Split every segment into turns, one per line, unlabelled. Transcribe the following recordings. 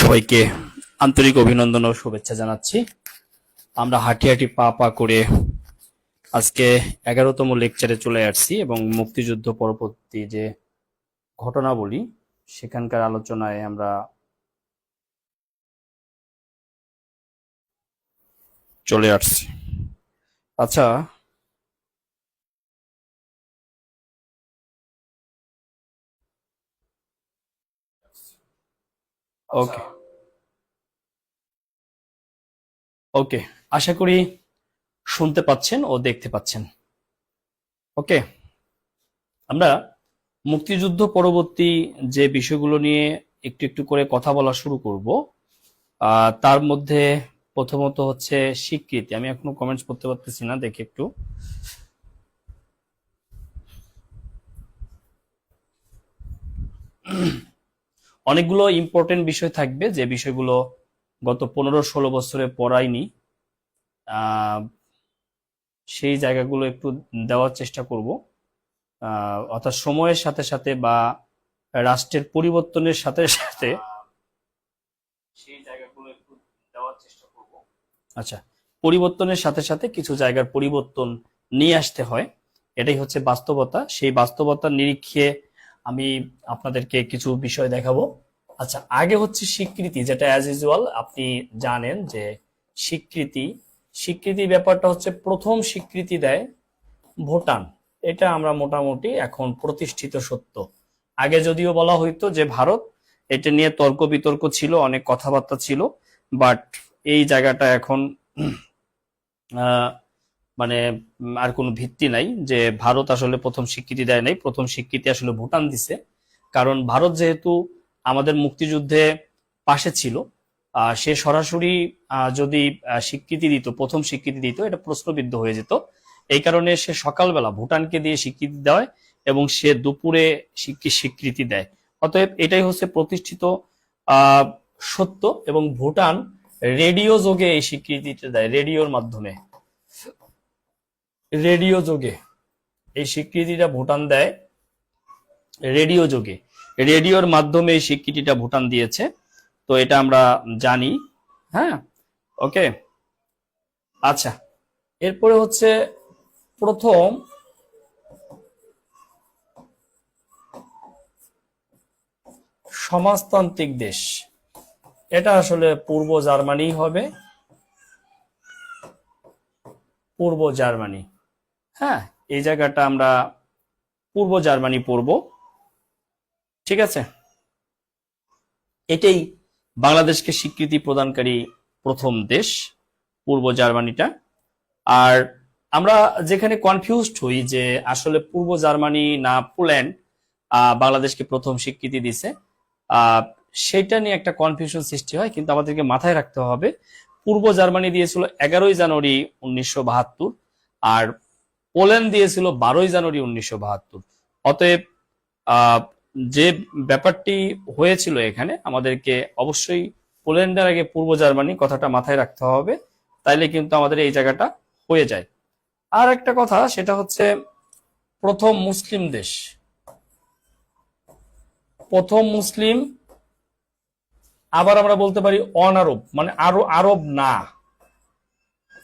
সবাইকে আন্তরিক অভিনন্দন ও শুভেচ্ছা জানাচ্ছি। আমরা হাঁটি হাঁটি পা পা করে আজকে 11তম লেকচারে চলে আসছি এবং মুক্তিযুদ্ধ পরবর্তী যে ঘটনাবলী সেখানকার আলোচনায় আমরা চলে আসছি। আচ্ছা, ওকে ওকে, আশা করি শুনতে পাচ্ছেন ও দেখতে পাচ্ছেন। ওকে, আমরা মুক্তিযুদ্ধ পরবর্তী যে বিষয়গুলো নিয়ে একটু একটু করে কথা বলা শুরু করব। তার মধ্যে প্রথমত হচ্ছে স্বীকৃতি। আমি এখনো কমেন্টস করতে পারতেছি না, দেখে একটু। অনেকগুলো ইম্পর্টেন্ট বিষয় থাকবে যে বিষয়গুলো গত 15-16 বছরে পড়াইনি, সেই জায়গাগুলো একটু দেওয়ার চেষ্টা করব। অর্থাৎ সময়ের সাথে সাথে বা রাষ্ট্রের পরিবর্তনের সাথে সাথে সেই জায়গাগুলো একটু দেওয়ার চেষ্টা করব। আচ্ছা, পরিবর্তনের সাথে সাথে কিছু জায়গার পরিবর্তন নিয়ে আসতে হয়, এটাই হচ্ছে বাস্তবতা। সেই বাস্তবতার নিরীক্ষে আমি আপনাদেরকে কিছু বিষয় দেখাবো। আচ্ছা, আগে হচ্ছে স্বীকৃতি, যেটা অ্যাজ ইউজুয়াল আপনি জানেন যে স্বীকৃতি স্বীকৃতি ব্যাপারটা হচ্ছে প্রথম স্বীকৃতি দেয় ভুটান। এটা আমরা মোটামুটি এখন প্রতিষ্ঠিত সত্য। আগে যদিও বলা হইতো যে ভারত, এটা নিয়ে তর্ক বিতর্ক ছিল, অনেক কথাবার্তা ছিল, বাট এই জায়গাটা এখন মানে আর কোনো ভিত্তি নাই যে ভারত আসলে প্রথম স্বীকৃতি দেয় নাই। প্রথম স্বীকৃতি আসলে ভুটান দিছে, কারণ ভারত যেহেতু আমাদের মুক্তিযুদ্ধে পাশে ছিল, সে সরাসরি যদি স্বীকৃতি দিত, প্রথম স্বীকৃতি দিত, এটা প্রশ্নবিদ্ধ হয়ে যেত। এই কারণে সে সকালবেলা ভুটানকে দিয়ে স্বীকৃতি দেয় এবং সে দুপুরে স্বীকৃতি দেয়। অতএব এটাই হচ্ছে প্রতিষ্ঠিত সত্য। এবং ভুটান রেডিও যোগে এই স্বীকৃতিটা দেয়, রেডিওর মাধ্যমে, রেডিও যোগে এই স্বীকৃতিটা ভুটান দেয়, রেডিও যোগে, রেডিওর মাধ্যমে এই স্বীকৃতিটা ভুটান দিয়েছে। তো এটা আমরা জানি। হ্যাঁ, ওকে। আচ্ছা, এরপরে হচ্ছে প্রথম সমাজতান্ত্রিক দেশ, এটা আসলে পূর্ব জার্মানি হবে, পূর্ব জার্মানি। হ্যাঁ, এই জায়গাটা আমরা পূর্ব জার্মানি পড়ব, ঠিক আছে। এটাই বাংলাদেশকে স্বীকৃতি প্রদানকারী প্রথম দেশ, পূর্ব জার্মানিটা। আর আমরা যেখানে কনফিউজড হই যে আসলে পূর্ব জার্মানি না পোল্যান্ড বাংলাদেশকে প্রথম স্বীকৃতি দিছে, সেটা নিয়ে একটা কনফিউশন সৃষ্টি হয়। কিন্তু আমাদেরকে মাথায় রাখতে হবে পূর্ব জার্মানি দিয়েছিল 11ই জানুয়ারি 1972, আর পোল্যান্ড দিয়েছিল 12ই জানুয়ারি 1972। অতএব যে ব্যাপারটি হয়েছিল এখানে, আমাদেরকে অবশ্যই পোল্যান্ডের আগে পূর্ব জার্মানি কথাটা মাথায় রাখতে হবে, তাইলে কিন্তু আমাদের এই জায়গাটা হয়ে যায়। আর একটা কথা, সেটা হচ্ছে প্রথম মুসলিম দেশ, প্রথম মুসলিম, আবার আমরা বলতে পারি অনারব, মানে আরো আরব না,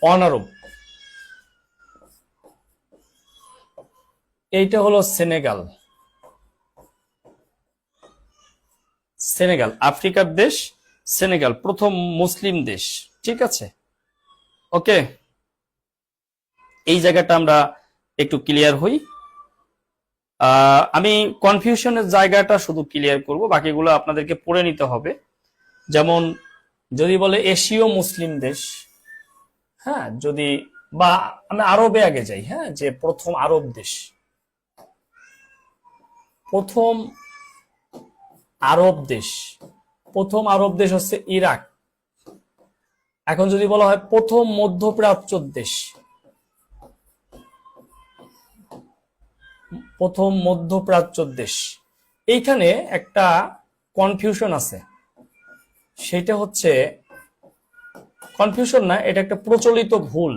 অনারব। এইটা হলো সেনেগাল। সেনেগাল আফ্রিকার দেশ, সেনেগাল প্রথম মুসলিম দেশ, ঠিক আছে। ওকে, এই জায়গাটা আমরা একটু ক্লিয়ার হই। আমি কনফিউশনের জায়গাটা শুধু ক্লিয়ার করব, বাকিগুলো আপনাদেরকে পড়ে নিতে হবে। যেমন যদি বলে এশীয় মুসলিম দেশ, হ্যাঁ, যদি বা আমি আরবে আগে যাই, হ্যাঁ, যে প্রথম আরব দেশ, প্রথম আরব দেশ, প্রথম আরব দেশ হচ্ছে ইরাক। এখন যদি বলা হয় প্রথম মধ্যপ্রাচ্য দেশ, প্রথম মধ্যপ্রাচ্য দেশ, এইখানে একটা কনফিউশন আছে। সেটা হচ্ছে কনফিউশন না, এটা একটা প্রচলিত ভুল।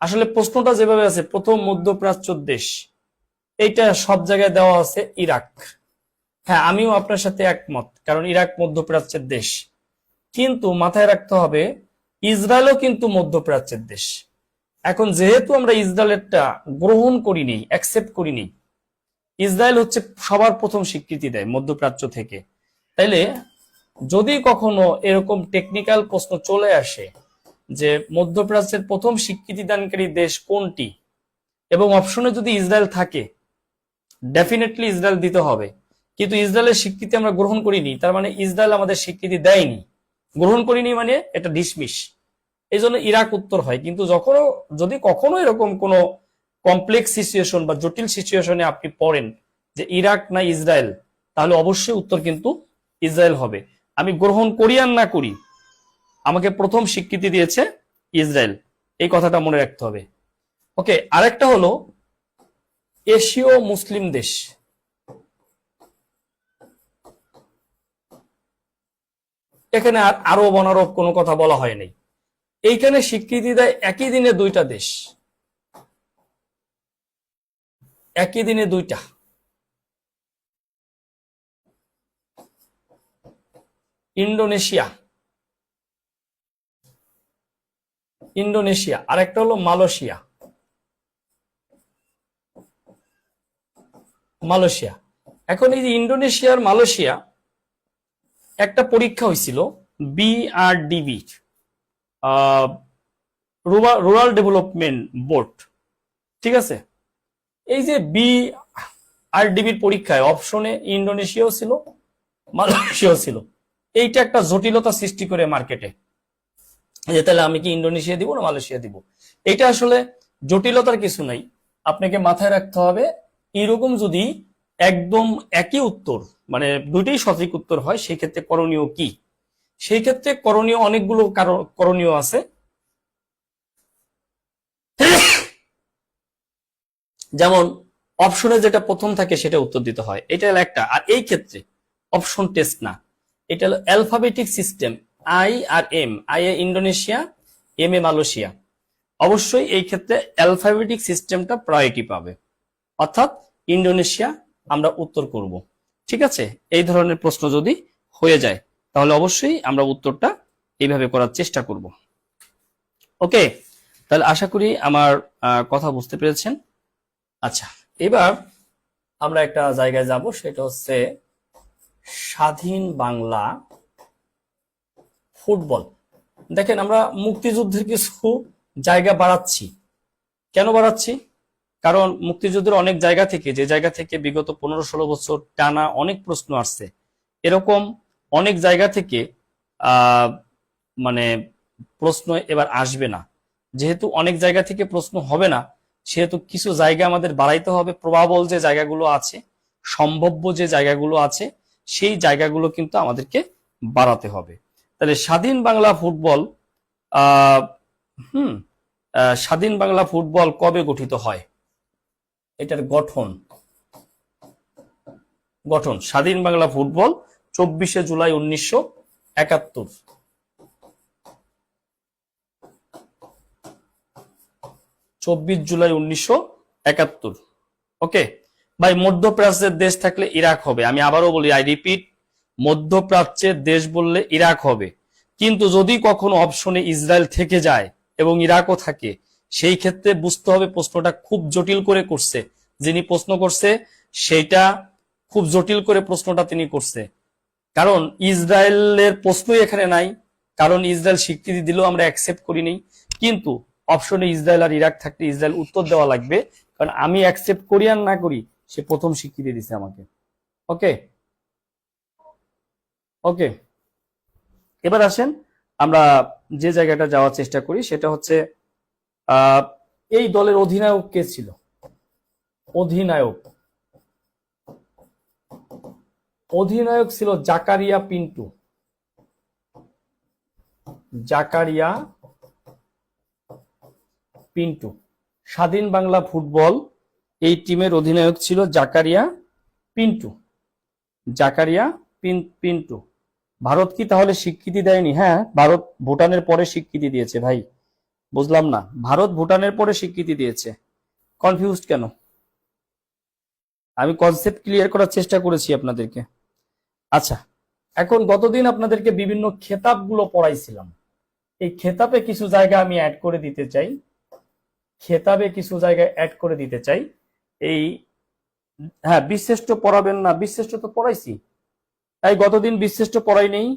আসলে প্রশ্নটা যেভাবে আছে প্রথম মধ্যপ্রাচ্য দেশ, এইটা সব জায়গায় দেওয়া আছে ইরাক। হ্যাঁ, আমিও আপনার সাথে একমত, কারণ ইরাক মধ্যপ্রাচ্যের দেশ। কিন্তু মাথায় রাখতে হবে ইসরায়েলও কিন্তু মধ্যপ্রাচ্যের দেশ। এখন যেহেতু আমরা ইসরায়েলেরটা গ্রহণ করিনি, অ্যাকসেপ্ট করিনি, ইসরায়েল হচ্ছে সবার প্রথম স্বীকৃতি দেয় মধ্যপ্রাচ্য থেকে, তাইলে যদি কখনো এরকম টেকনিক্যাল প্রশ্ন চলে আসে যে মধ্যপ্রাচ্যের প্রথম স্বীকৃতিদানকারী দেশ কোনটি, এবং অপশনে যদি ইসরায়েল থাকে, ডেফিনেটলি ইসরায়েল দিতে হবে। কিন্তু ইসরায়েলের স্বীকৃতি আমরা গ্রহণ করিনি, তার মানে ইসরায়েল আমাদের স্বীকৃতি দেয়নি, গ্রহণ করিনি মানে এটা ডিসমিস, এই জন্য ইরাক উত্তর হয়। কিন্তু যদি কখনো এরকম কোনো কমপ্লেক্স সিচুয়েশন বা জটিল সিচুয়েশনে আপনি পড়েন যে ইরাক না ইসরায়েল, তাহলে অবশ্যই উত্তর কিন্তু ইসরায়েল হবে। আমি গ্রহণ করি আর না করি, আমাকে প্রথম স্বীকৃতি দিয়েছে ইসরায়েল, এই কথাটা মনে রাখতে হবে। ওকে, আরেকটা হলো এশীয় মুসলিম দেশ। এখানে আর আরব অনারব কোনো কথা বলা হয় নাই, এইখানে স্বীকৃতি দেয় একই দিনে দুইটা দেশ, একই দিনে দুইটা। ইন্দোনেশিয়া, ইন্দোনেশিয়া, আরেকটা হলো মালয়েশিয়া, মালয়েশিয়া। এখন এই যে ইন্দোনেশিয়ার মালয়েশিয়া, একটা পরীক্ষা হয়েছিল বিআরডিবি, রুরাল ডেভেলপমেন্ট বোর্ড, ঠিক আছে। এই যে বিআরডিবির পরীক্ষায় অপশনে ইন্দোনেশিয়াও ছিল, মালয়েশিয়াও ছিল। এইটা একটা জটিলতা সৃষ্টি করে মার্কেটে, যে তাহলে আমি কি ইন্দোনেশিয়া দিব না মালয়েশিয়া দিব। এটা আসলে জটিলতার কিছু নাই, আপনাকে মাথায় রাখতে হবে এরকম যদি একদম একই উত্তর, মানে দুইটাই সঠিক উত্তর হয়, সেই ক্ষেত্রে করণীয় কি। সেই ক্ষেত্রে করণীয় অনেকগুলো করণীয় আছে। যেমন অপশনে যেটা প্রথম থাকে সেটা উত্তর দিতে হয়, এটা হলো একটা। আর এই ক্ষেত্রে অপশন টেস্ট না, এটা হলো অ্যালফাবেটিক সিস্টেম, আই আর এম, আই এ ইন্দোনেশিয়া, এম এ মালয়েশিয়া। অবশ্যই এই ক্ষেত্রে অ্যালফাবেটিক সিস্টেমটা প্রায়োরিটি পাবে, অর্থাৎ ইন্দোনেশিয়া আমরা উত্তর করব। ঠিক আছে, এই ধরনের প্রশ্ন যদি হয়ে যায় তাহলে অবশ্যই আমরা উত্তরটা এইভাবে করার চেষ্টা করব। ওকে, তাহলে আশা করি আমার কথা বুঝতে পেরেছেন। আচ্ছা, এবার আমরা একটা জায়গায় যাব, সেটা হচ্ছে স্বাধীন বাংলা ফুটবল। দেখেন, আমরা মুক্তিযুদ্ধের কিছু জায়গা বাড়াচ্ছি। কেন বাড়াচ্ছি? কারণ মুক্তিযুদ্ধের অনেক জায়গা থেকে, যে জায়গা থেকে বিগত 15-16 বছর টানা অনেক প্রশ্ন আসছে, এরকম অনেক জায়গা থেকে মানে প্রশ্ন এবার আসবে না। যেহেতু অনেক জায়গা থেকে প্রশ্ন হবে না, সেহেতু কিছু জায়গা আমাদের বাড়াইতে হবে। প্রবাবল যে জায়গাগুলো আছে, সম্ভাব্য যে জায়গাগুলো আছে, সেই জায়গাগুলো কিন্তু আমাদেরকে বাড়াতে হবে। তাহলে স্বাধীন বাংলা ফুটবল, স্বাধীন বাংলা ফুটবল কবে গঠিত হয়? এটার গঠন, স্বাধীন বাংলা ফুটবল 24শে জুলাই 1971। 24 জুলাই 1971। ওকে ভাই, মধ্যপ্রাচ্যের দেশ থাকলে ইরাক হবে। আমি আবারও বলি, আই রিপিট, মধ্যপ্রাচ্যের দেশ বললে ইরাক হবে। কিন্তু যদি কখনো অপশনে ইসরায়েল থেকে যায় এবং ইরাকও থাকে, সেই ক্ষেত্রে বুঝতে হবে প্রশ্নটা খুব জটিল করে করছে। যিনি প্রশ্ন করছে সেইটা খুব জটিল করে প্রশ্নটা তিনি করছে, কারণ ইসরায়েলের প্রশ্নই এখানে নাই। কারণ ইসরায়েল স্বীকৃতি দিলেও আমরা অ্যাকসেপ্ট করিনি, কিন্তু অপশনে ইসরায়েল আর ইরাক থাকলে ইসরায়েল উত্তর দেওয়া লাগবে, কারণ আমি অ্যাকসেপ্ট করি আর না করি, সে প্রথম স্বীকৃতি দিছে আমাকে। ওকে ওকে, এবার আসেন আমরা যে জায়গাটা যাওয়ার চেষ্টা করি, সেটা হচ্ছে এই দলের অধিনায়ক কে ছিল? অধিনায়ক ছিল জাকারিয়া পিন্টু। স্বাধীন বাংলা ফুটবল এই টিমের অধিনায়ক ছিল জাকারিয়া পিন্টু। ভারত কি তাহলে স্বীকৃতি দেয়নি? হ্যাঁ, ভারত ভুটানের পরে স্বীকৃতি দিয়েছে। ভাই বুঝলাম না, ভারত ভুটানের পরে স্বীকৃতি দিয়েছে, কনফিউজড কেন? আমি কনসেপ্ট ক্লিয়ার করার চেষ্টা করেছি আপনাদেরকে। আচ্ছা, এখন গতদিন আপনাদেরকে বিভিন্ন খেতাবগুলো পড়াইছিলাম, এই খেতাবে কিছু জায়গা আমি অ্যাড করে দিতে চাই, খেতাবে কিছু জায়গায় অ্যাড করে দিতে চাই। এই হ্যাঁ, বীরশ্রেষ্ঠ পড়াবেন না? বীরশ্রেষ্ঠ তো পড়াইছি। তাই গতদিন বীরশ্রেষ্ঠ পড়াই নেই?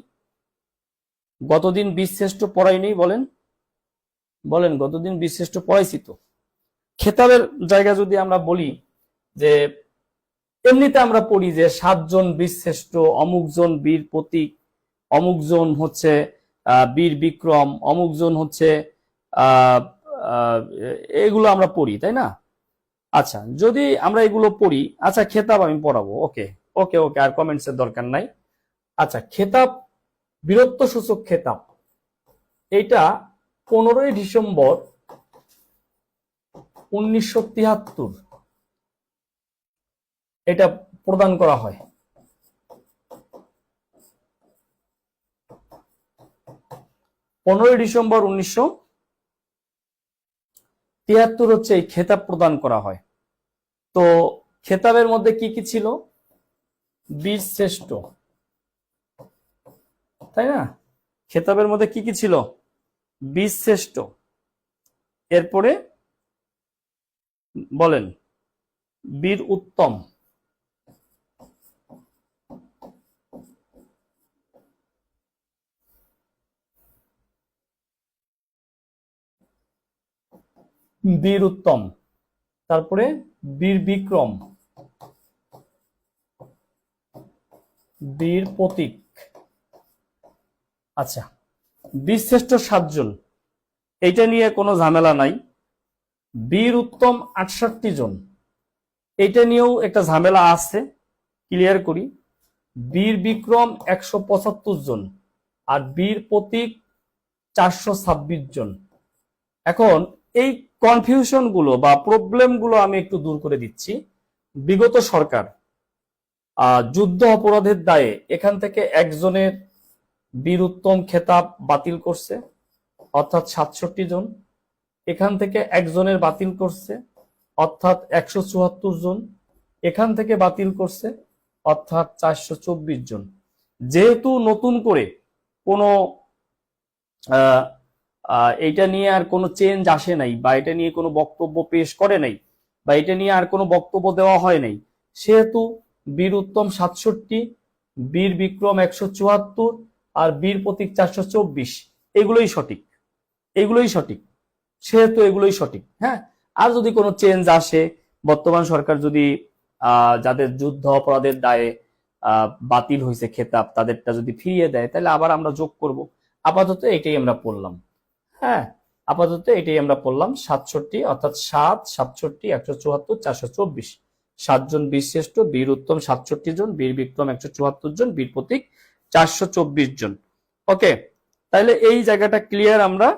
গতদিন বীরশ্রেষ্ঠ পড়াই নেই? বলেন বলেন, গতদিন বীরশ্রেষ্ঠ পড়াইছি তো। খেতাবের জায়গা যদি আমরা বলি যে এমনিতে আমরা পড়ি যে 7 জন বীরশ্রেষ্ঠ, অমুকজন বীর প্রতীক, অমুকজন হচ্ছে বীর বিক্রম, অমুকজন হচ্ছে আহ আহ, এগুলো আমরা পড়ি, তাই না? আচ্ছা, যদি আমরা এগুলো পড়ি, আচ্ছা খেতাব আমি পড়াবো, ওকে ওকে ওকে, আর কমেন্টস এর দরকার নাই। আচ্ছা, খেতাব, বীরত্ব সূচক খেতাব, এটা 15ই ডিসেম্বর 1973 এটা প্রদান করা হয়। 15ই ডিসেম্বর 1973 হচ্ছে এই খেতাব প্রদান করা হয়। তো খেতাবের মধ্যে কি কি ছিল? বীর শ্রেষ্ঠ, তাই না? খেতাবের মধ্যে কি কি ছিল? বীর শ্রেষ্ঠ, এরপরে বলেন বীর উত্তম, বীর উত্তম, তারপরে বীর বিক্রম, বীর প্রতীক। আচ্ছা, বীরশ্রেষ্ঠ 7 জন, এইটা নিয়ে কোনো ঝামেলা নাই। বীর উত্তম 68 জন, এইটা নিয়েও একটা ঝামেলা আছে, ক্লিয়ার করি। বীর বিক্রম 175 জন, আর বীর প্রতীক 426 জন। এখন এই কনফিউশন গুলো বা প্রবলেম গুলো আমি একটু দূর করে দিচ্ছি। বিগত সরকার যুদ্ধ অপরাধের দায়ে এখান থেকে একজনের বীর উত্তম খেতাব বাতিল করছে, অর্থাৎ 67 জন। এখান থেকে একজনের বাতিল করছে, অর্থাৎ 174 জন। এখান থেকে বাতিল করছে, অর্থাৎ 424 জন। যেহেতু নতুন করে কোনো এইটা নিয়ে আর কোনো চেঞ্জ আসে নাই, বা এটা নিয়ে কোনো বক্তব্য পেশ করে নাই, বা এটা নিয়ে আর কোনো বক্তব্য দেওয়া হয় নাই, সেহেতু বীর উত্তম 67, বীর বিক্রম 174, আর বীর প্রতীক 424, এগুলোই সঠিক, এগুলোই সঠিক। সেহেতু এগুলোই সঠিক। হ্যাঁ, আর যদি কোনো চেঞ্জ আসে, বর্তমান সরকার যদি যাদের যুদ্ধ অপরাধের দায়ে বাতিল হয়েছে খেতাব, তাদেরটা যদি ফিরিয়ে দেয়, তাহলে আবার আমরা যোগ করব। আপাতত এটাই আমরা পড়লাম। হ্যাঁ, আপাতত এটাই আমরা পড়লাম। 67, অর্থাৎ 7, 67, 174, 424, 7 জন বীরশ্রেষ্ঠ, বীর উত্তম 67 জন, বীর বিক্রম 174 জন, বীর প্রতীক 424 জন। ওকে, তাহলে এই জায়গাটা ক্লিয়ার। আমরা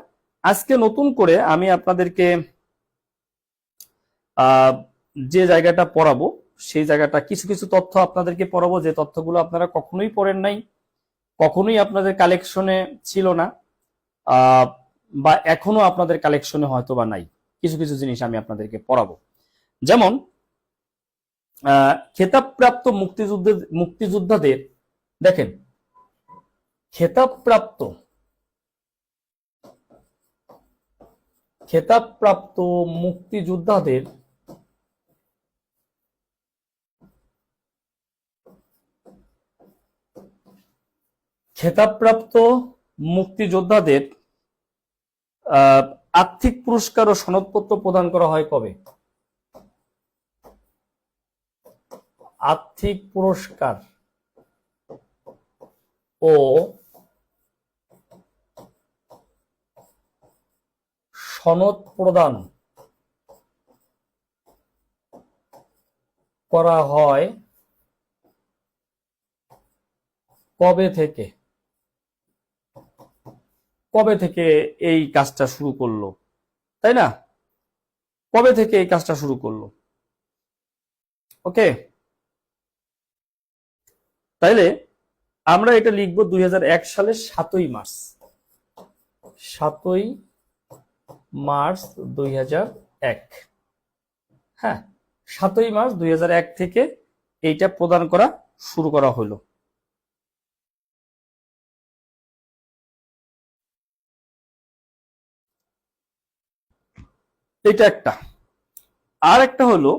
আজকে নতুন করে আমি আপনাদেরকে যে জায়গাটা পড়াবো, সেই জায়গাটা কিছু কিছু তথ্য আপনাদেরকে পড়াবো, যে তথ্যগুলো আপনারা কখনোই পড়েন নাই, কখনোই আপনাদের কালেকশনে ছিল না, বা এখনো আপনাদের কালেকশনে হয়তো বা নাই। কিছু কিছু জিনিস আমি আপনাদেরকে পড়াবো। যেমন খেতাবপ্রাপ্ত মুক্তিযোদ্ধাদের, দেখেন, খেতাবপ্রাপ্ত মুক্তিযোদ্ধাদের আর্থিক পুরস্কার ও সনদপত্র প্রদান করা হয় কবে? আর্থিক পুরস্কার ও সনদ প্রদান করা হয় কবে থেকে? কবে থেকে এই কাজটা শুরু করলো, তাই না? কবে থেকে এই কাজটা শুরু করলো? ওকে, তাইলে আমরা এটা লিখবো 2001 সালের 7ই মার্চ। 7ই মার্চ 2001। হ্যাঁ, 7ই মার্চ 2001 থেকে এইটা প্রদান করা শুরু করা হলো। এটা একটা। আর একটা হলো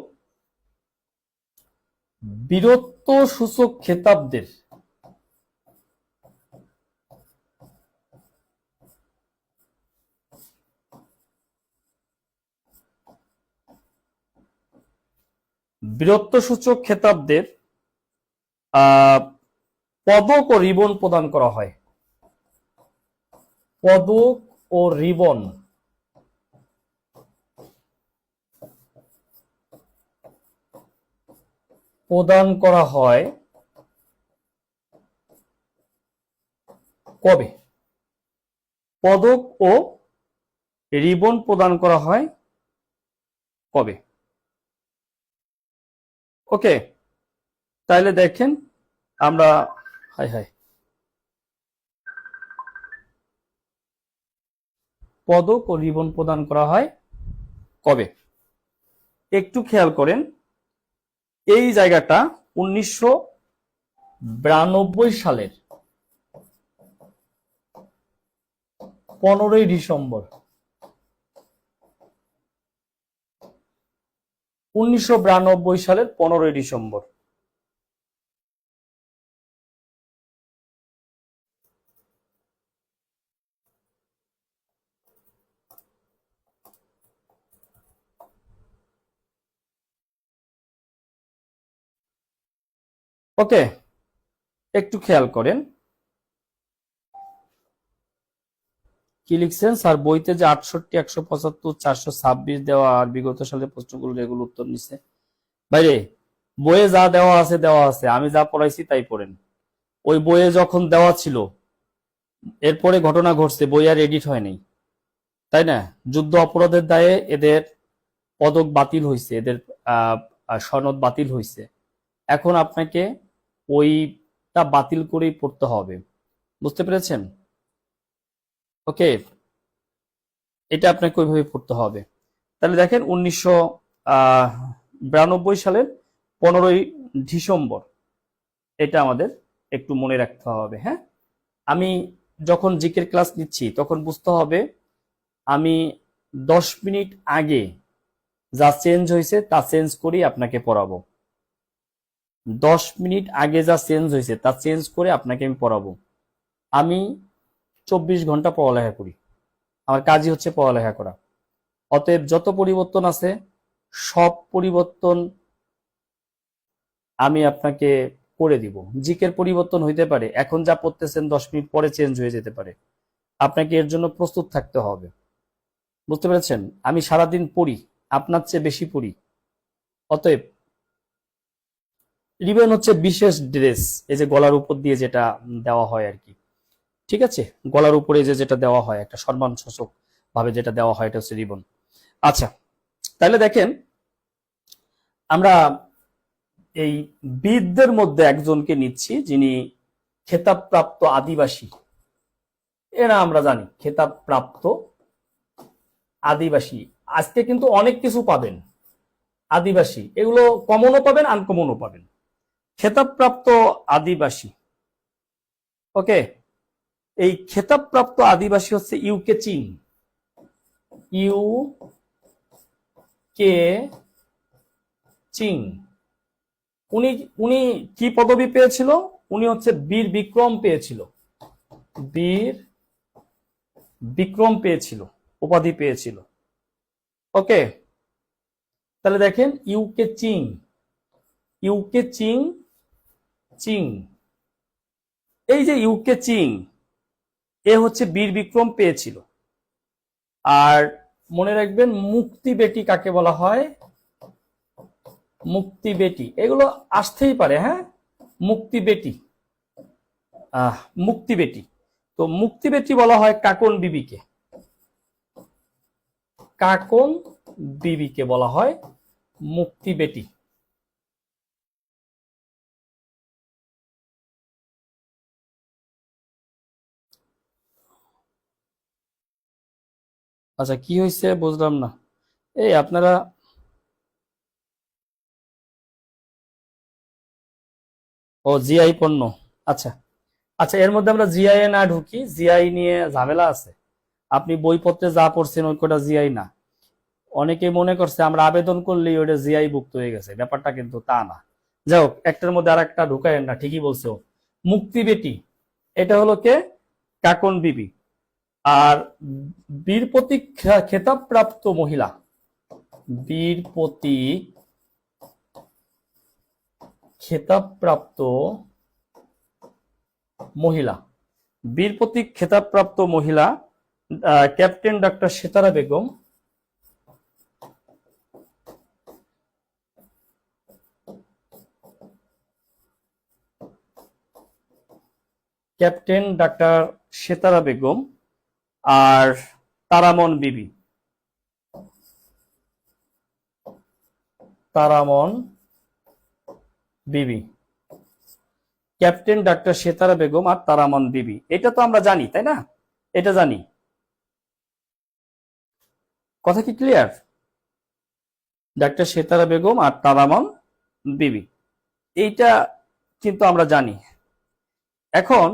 বীরত্ব সূচক খেতাবদের বীরত্বসূচক খেতাবদের পদক ও রিবন প্রদান করা হয়। পদক ও রিবন প্রদান করা হয় কবে? পদক ও রিবন প্রদান করা হয় কবে? ওকে, তাহলে দেখেন আমরা হাই হাই পদক ও রিবন প্রদান করা হয় কবে? একটু খেয়াল করেন, এই জায়গাটা 1992 সালের 15ই ডিসেম্বর। 1992 সালের 15ই ডিসেম্বর। ওকে, একটু খেয়াল করেন কি লিখছেন স্যার বইতে যে 68, 175, 426 দেওয়া আর বিগত সালের প্রশ্নগুলো এগুলো উত্তর নিচ্ছে। বাইরে বইয়ে যা দেওয়া আছে, আমি যা পড়াইছি তাই পড়েন। ওই বইয়ে যখন দেওয়া ছিল এরপরে ঘটনা ঘটছে, বই আর এডিট হয়নি, তাই না? যুদ্ধ অপরাধের দায়ে এদের পদক বাতিল হয়েছে, এদের সনদ বাতিল হয়েছে। এখন আপনাকে ওইটা বাতিল করেই পড়তে হবে, বুঝতে পেরেছেন? ওকে, এটা আপনাকে ওইভাবে পড়তে হবে। তাহলে দেখেন 1992 সালের 15ই ডিসেম্বর, এটা আমাদের একটু মনে রাখতে হবে। হ্যাঁ, আমি যখন জিকের ক্লাস নিচ্ছি তখন বুঝতে হবে আমি 10 মিনিট আগে যা চেঞ্জ হয়েছে তা চেঞ্জ করেই আপনাকে পড়াবো। 10 মিনিট আগে যা চেঞ্জ হয়েছে তা চেঞ্জ করে আপনাকে আমি পড়াবো। আমি 24 ঘন্টা পড়ালেখা করি, আমার কাজই হচ্ছে পড়ালেখা করা। অতএব যত পরিবর্তন আছে সব পরিবর্তন আমি আপনাকে করে দিব। জিকের পরিবর্তন হইতে পারে, এখন যা পড়তেছেন 10 মিনিট পরে চেঞ্জ হয়ে যেতে পারে, আপনাকে এর জন্য প্রস্তুত থাকতে হবে, বুঝতে পেরেছেন? আমি সারাদিন পড়ি, আপনার চেয়ে বেশি পড়ি। অতএব রিবন হচ্ছে বিশেষ ড্রেস, এই যে গলার উপর দিয়ে যেটা দেওয়া হয় আর কি, ঠিক আছে? গলার উপরে যেটা দেওয়া হয় একটা সম্মান সূচক ভাবে যেটা দেওয়া হয় এটা হচ্ছে রিবন। আচ্ছা, তাহলে দেখেন আমরা এই বীরদের মধ্যে একজনকে নিচ্ছি যিনি খেতাবপ্রাপ্ত আদিবাসী। এরা আমরা জানি খেতাবপ্রাপ্ত আদিবাসী। আজকে কিন্তু অনেক কিছু পাবেন আদিবাসী, এগুলো কমনও পাবেন আনকমনও পাবেন। খেতাবপ্রাপ্ত আদিবাসী, ওকে, এই খেতাবপ্রাপ্ত আদিবাসী হচ্ছে ইউকে চিং। ইউকে চিং, উনি উনি কি পদবি পেয়েছিল? উনি হচ্ছে বীর বিক্রম পেয়েছিল, বীর বিক্রম পেয়েছিল, উপাধি পেয়েছিল। ওকে, তাহলে দেখেন ইউকে চিং, ইউকে চিং, চিং, এই যে ইউকে চিং এ হচ্ছে বীর বিক্রম পেয়েছিল। আর মনে রাখবেন মুক্তি বেটি কাকে বলা হয়? মুক্তি বেটি, এগুলো আসতেই পারে। হ্যাঁ, মুক্তি বেটি, মুক্তি বেটি। তো মুক্তি বেটি বলা হয় কাকন বিবিকে, কাকন বিবিকে বলা হয় মুক্তি বেটি। আচ্ছা, কি হয়েছে বুঝলাম না। এই আপনারা ও জিআই পণ্য, আচ্ছা আচ্ছা, এর মধ্যে আমরা জিআই এ না ঢুকি, জিআই নিয়ে ঝামেলা আছে। আপনি বইপত্রে যা পড়ছেন ওই কটা জিআই না। অনেকে মনে করছে আমরা আবেদন করলেই ওটা জিআই ভুক্ত হয়ে গেছে, ব্যাপারটা কিন্তু তা না। যাই হোক, একটার মধ্যে আর একটা ঢুকায়েন না, ঠিকই বলছো। মুক্তি বেটি, এটা হলো কে? কাকন বিবি। আর বীর প্রতীক খেতাবপ্রাপ্ত মহিলা, বীর প্রতীক খেতাবপ্রাপ্ত মহিলা, বীর প্রতীক খেতাবপ্রাপ্ত মহিলা captain doctor Setara Begum, captain ডাক্তার সেতারা বেগম আর তারামন বিবি, তারামন বিবি, ক্যাপ্টেন ডাক্তার সেতারা বেগম আর তারামন বিবি, এটা তো আমরা জানি, তাই না? এটা জানি, কথা কি ক্লিয়ার? ডাক্তার সেতারা বেগম আর তারামন বিবি, এইটা কিন্তু আমরা জানি। এখন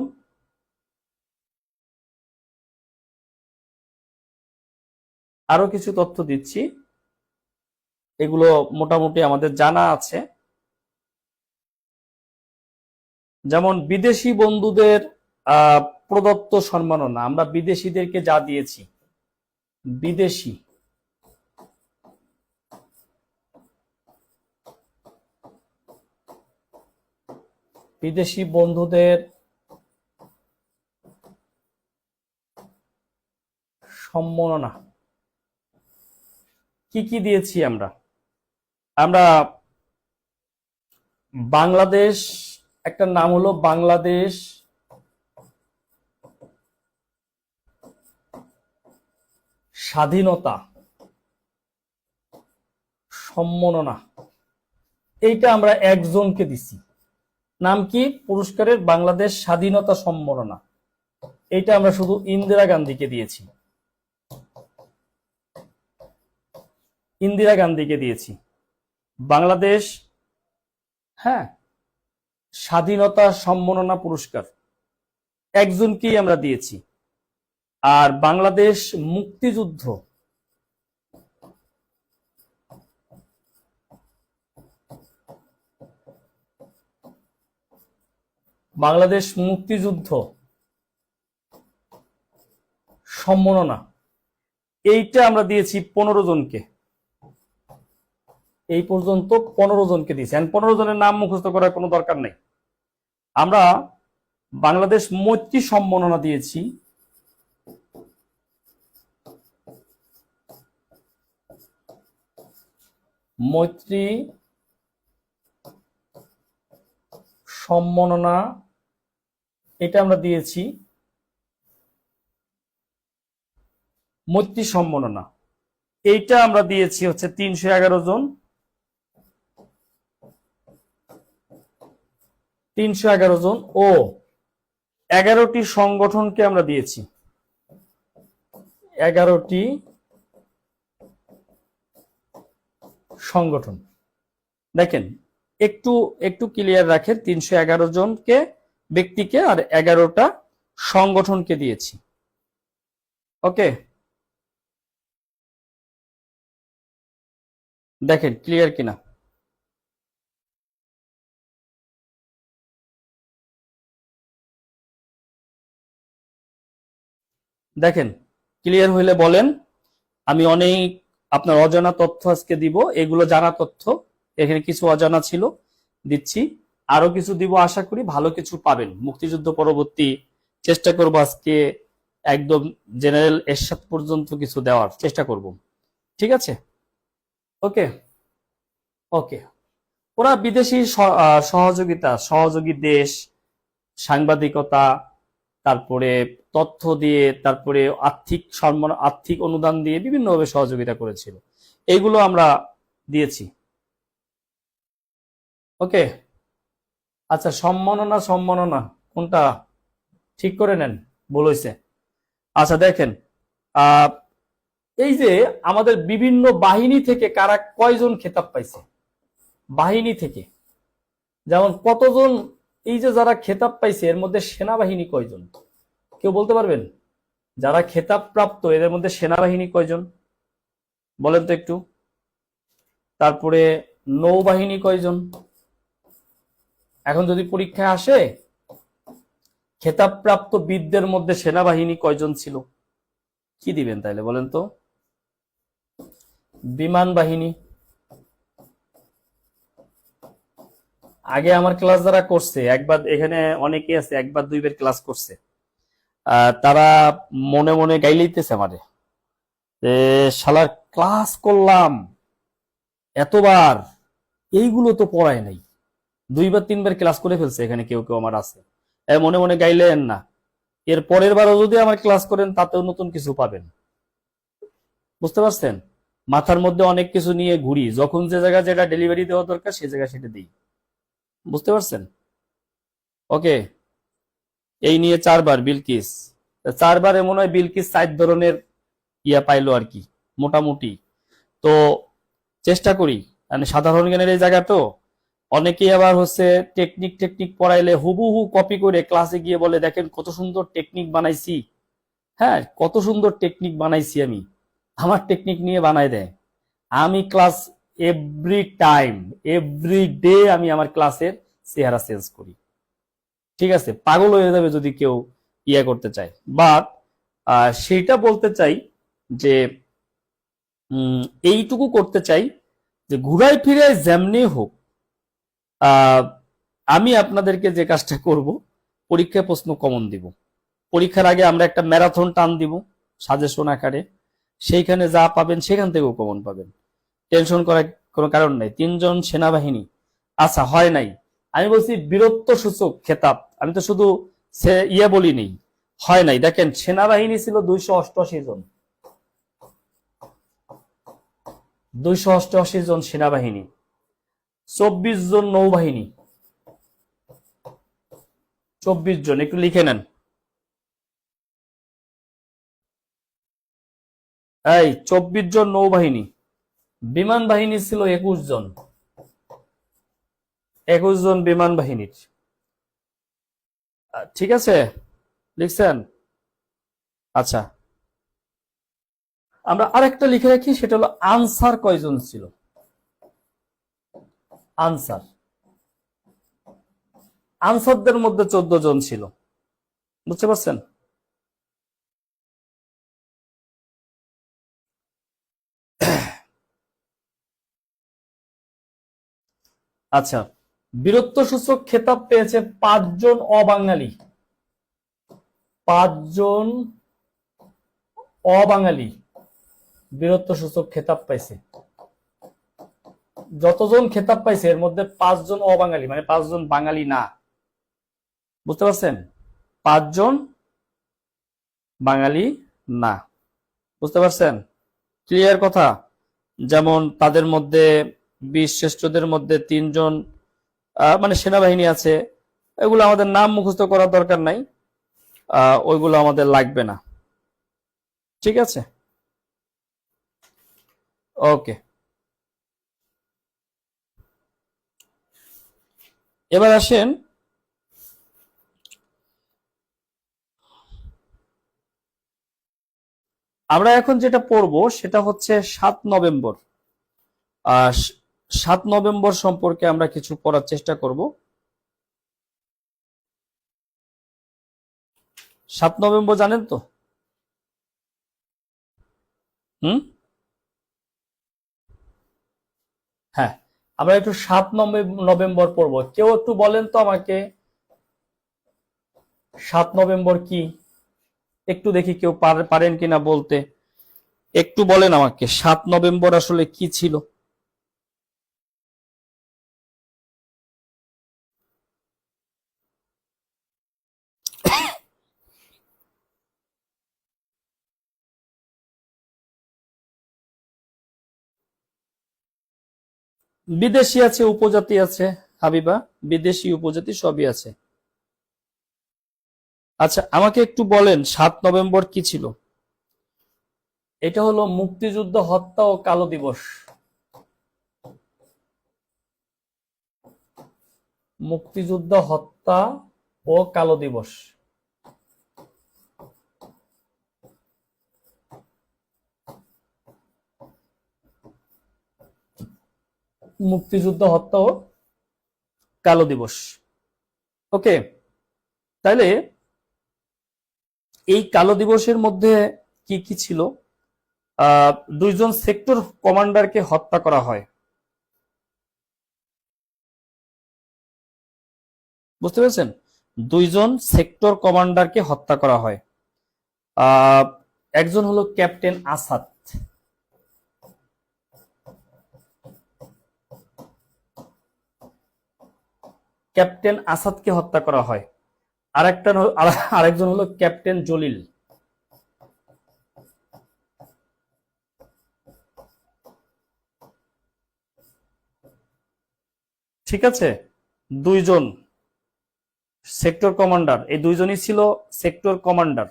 আরো কিছু তথ্য দিচ্ছি, এগুলো মোটামুটি আমাদের জানা আছে। যেমন বিদেশি বন্ধুদের প্রদত্ত সম্মাননা, আমরা বিদেশিদেরকে যা দিয়েছি, বিদেশি বিদেশি বন্ধুদের সম্মাননা কি কি দিয়েছি আমরা? আমরা বাংলাদেশ, একটা নাম হলো বাংলাদেশ স্বাধীনতা সম্মাননা, এইটা আমরা একজনকে দিছি। নাম কি? পুরস্কারের বাংলাদেশ স্বাধীনতা সম্মাননা। এইটা আমরা শুধু ইন্দিরা গান্ধীকে দিয়েছি, ইন্দিরা গান্ধীকে দিয়েছি বাংলাদেশ, হ্যাঁ, স্বাধীনতা সম্মাননা পুরস্কার একজনকেই আমরা দিয়েছি। আর বাংলাদেশ মুক্তিযুদ্ধ, বাংলাদেশ মুক্তিযুদ্ধ সম্মাননা, এইটা আমরা দিয়েছি 15 জনকে। এই পর্যন্ত 15 জনকে দিয়েছি। 15 জনের নাম মুখস্থ করার কোনো দরকার নেই। আমরা বাংলাদেশ মৈত্রী সম্মাননা দিয়েছি মৈত্রী সম্মাননা, এটা আমরা দিয়েছি মৈত্রী সম্মাননা, এইটা আমরা দিয়েছি হচ্ছে 311 জন, 311 জন ও 11টি সংগঠনকে আমরা দিয়েছি, 11টি সংগঠন। দেখেন, একটু একটু ক্লিয়ার রাখেন, 311 জনকে ব্যক্তিকে আর 11টা সংগঠনকে দিয়েছি। ওকে, দেখেন ক্লিয়ার কিনা। দেখেন ক্লিয়ার হইলে বলেন। আমি অনেক আপনার অজানা তথ্য আজকে দিব, এগুলো জানা তথ্য, এখানে কিছু অজানা ছিল, দিচ্ছি, আরো কিছু দিব, আশা করি ভালো কিছু পাবেন। মুক্তিযুদ্ধ পরবর্তী চেষ্টা করব আজকে একদম জেনারেল এরশাদ পর্যন্ত কিছু দেওয়ার চেষ্টা করব, ঠিক আছে? ওকে ওকে, ওরা বিদেশি সহযোগিতা, সহযোগী দেশ, সাংবাদিকতা, তারপরে তথ্য দিয়ে, তারপরে আর্থিক সম্মান, আর্থিক অনুদান দিয়ে বিভিন্নভাবে সহযোগিতা করেছিল, এইগুলো আমরা দিয়েছি। ওকে, আচ্ছা, সম্মাননা সম্মাননা কোনটা ঠিক করে নেন, ভুল হয়েছে। আচ্ছা দেখেন, এই যে আমাদের বিভিন্ন বাহিনী থেকে কারা কয়জন খেতাব পাইছে, বাহিনী থেকে, যেমন কতজন, এই যে যারা খেতাব পাইছে এর মধ্যে সেনাবাহিনী কয়জন, কেউ বলতে পারবেন? যারা খেতাব প্রাপ্ত এদের মধ্যে সেনাবাহিনী কয়জন? বলেন তো একটু। তারপরে নৌবাহিনী কয়জন? এখন যদি পরীক্ষায় আসে খেতাবপ্রাপ্ত বীরদের মধ্যে সেনাবাহিনী কয়জন ছিল, কি দিবেন তাইলে বলেন তো? বিমান বাহিনী। আগে আমার ক্লাস যারা করছে, একবার এখানে অনেকে আছে একবার দুইবার ক্লাস করছে, তারা মনে মনে গাইলেইতেছে আমারে, শালার ক্লাস করলাম এতবার, এইগুলো তো পড়ায় নাই, দুইবার তিনবার ক্লাস করে ফেলছে এখানে কেউ কেউ আমার আছে। মনে মনে গাইলেন না, এর পরের বারও যদি আমার ক্লাস করেন তাতেও নতুন কিছু পাবেন। বুঝতে পারছেন? মাথার মধ্যে অনেক কিছু নিয়ে ঘুরি, যখন যে জায়গায় যেটা ডেলিভারি দেওয়া দরকার সেই জায়গায় সেটা দিই। বুঝতে পারছেন? ওকে। এই নিয়ে 4 বার বিলকিস, 4 বারে মনে হয় বিলকিস 4 ধরনের ইয়া পাইলো আর কি, মোটামুটি। তো চেষ্টা করি, মানে সাধারণ জ্ঞানের এই জায়গা তো, অনেকেই আবার হচ্ছে টেকনিক টেকনিক পড়াইলে হুবহু কপি করে ক্লাসে গিয়ে বলে দেখেন কত সুন্দর টেকনিক বানাইছি। হ্যাঁ, কত সুন্দর টেকনিক বানাইছি আমি, আমার টেকনিক নিয়ে বানাই দেয়। আমি class every time, every day আমি আমার ক্লাসের চেহারা চেঞ্জ করি। ঠিক আছে, পাগল হয়ে যাবে যদি কেউ ইয়া করতে চায়। বাট সেইটা বলতে চাই যে এইটুকু করতে চাই যে ঘুরাই ফিরে যেমনি হোক, আমি আপনাদেরকে যে কাজটা করব, পরীক্ষায় প্রশ্ন কমন দিব। পরীক্ষার আগে আমরা একটা ম্যারাথন টান দিব সাজেশন আকারে, সেইখানে যা পাবেন সেখান থেকেও কমন পাবেন, টেনশন করার কোনো কারণ নাই। 3জন সেনাবাহিনী, আচ্ছা হয় নাই, আমি বলছি বীরত্ব সূচক খেতাব, আমি তো শুধু ইয়ে বলিনি, হয় নাই। দেখেন সেনাবাহিনী ছিল 288 জন, 288 জন সেনাবাহিনী, 24 জন নৌবাহিনী, 24 জন, একটু লিখে নেন। এই 24 জন নৌবাহিনী। বিমান বাহিনী ছিল 21 জন, 21 জন বিমান বাহিনীর। ঠিক আছে, লিখছেন? আচ্ছা, আমরা আরেকটা লিখে রাখি, সেটা হলো আনসার কয়জন ছিল। আনসার, আনসারদের মধ্যে 14 জন ছিল। বুঝতে পারছেন? আচ্ছা, বীরত্ব সূচক খেতাব পেয়েছে 5 জন অবাঙালি, 5 জন অবাঙালি বীরত্ব সূচক খেতাব পাইছে। যতজন খেতাব পাইছে এর মধ্যে 5 জন অবাঙালি, মানে 5 জন বাঙালি না। বুঝতে পারছেন? 5 জন বাঙালি না। বুঝতে পারছেন? ক্লিয়ার কথা? যেমন তাদের মধ্যে 20 শ্রেষ্ঠদের মধ্যে 3 জন মানে সেনাবাহিনী আছে, এগুলো আমাদের নাম মুখস্থ করার দরকার নাই, ওইগুলো আমাদের লাগবে না। ঠিক আছে, ওকে। এবার আসেন আমরা এখন যেটা পড়বো সেটা হচ্ছে 7 নভেম্বর। 7 নভেম্বর সম্পর্কে আমরা কিছু পড়ার চেষ্টা করব। 7 নভেম্বর জানেন তো? হুম, হ্যাঁ, আমরা একটু 7 নভেম্বর পড়বো। কেউ একটু বলেন তো আমাকে 7 নভেম্বর কি, একটু দেখি কেউ পারেন কিনা বলতে। একটু বলেন আমাকে 7 নভেম্বর আসলে কি ছিল। বিদেশি আছে, উপজাতি আছে হাবিবা, বিদেশি উপজাতি সবই আছে। আচ্ছা, আমাকে একটু বলেন 7 নভেম্বর কি ছিল। এটা হলো মুক্তিযুদ্ধ হত্যা ও কালো দিবস। মুক্তিযুদ্ধ হত্যা ও কালো দিবস। মুক্তিযুদ্ধ হত্যা ও কালো দিবস। ওকে, তাইলে এই কালো দিবসের মধ্যে কি কি ছিল? দুইজন সেক্টর কমান্ডারকে হত্যা করা হয়। বুঝতে পেরেছেন? দুইজন সেক্টর কমান্ডারকে হত্যা করা হয়। একজন হলো ক্যাপ্টেন আসাদ, ক্যাপ্টেন আসাদকে হত্যা করা হয়। আরেকজন হলো ক্যাপ্টেন জলিল। ঠিক আছে, দুইজন সেক্টর কমান্ডার, এই দুইজনই ছিল সেক্টর কমান্ডার।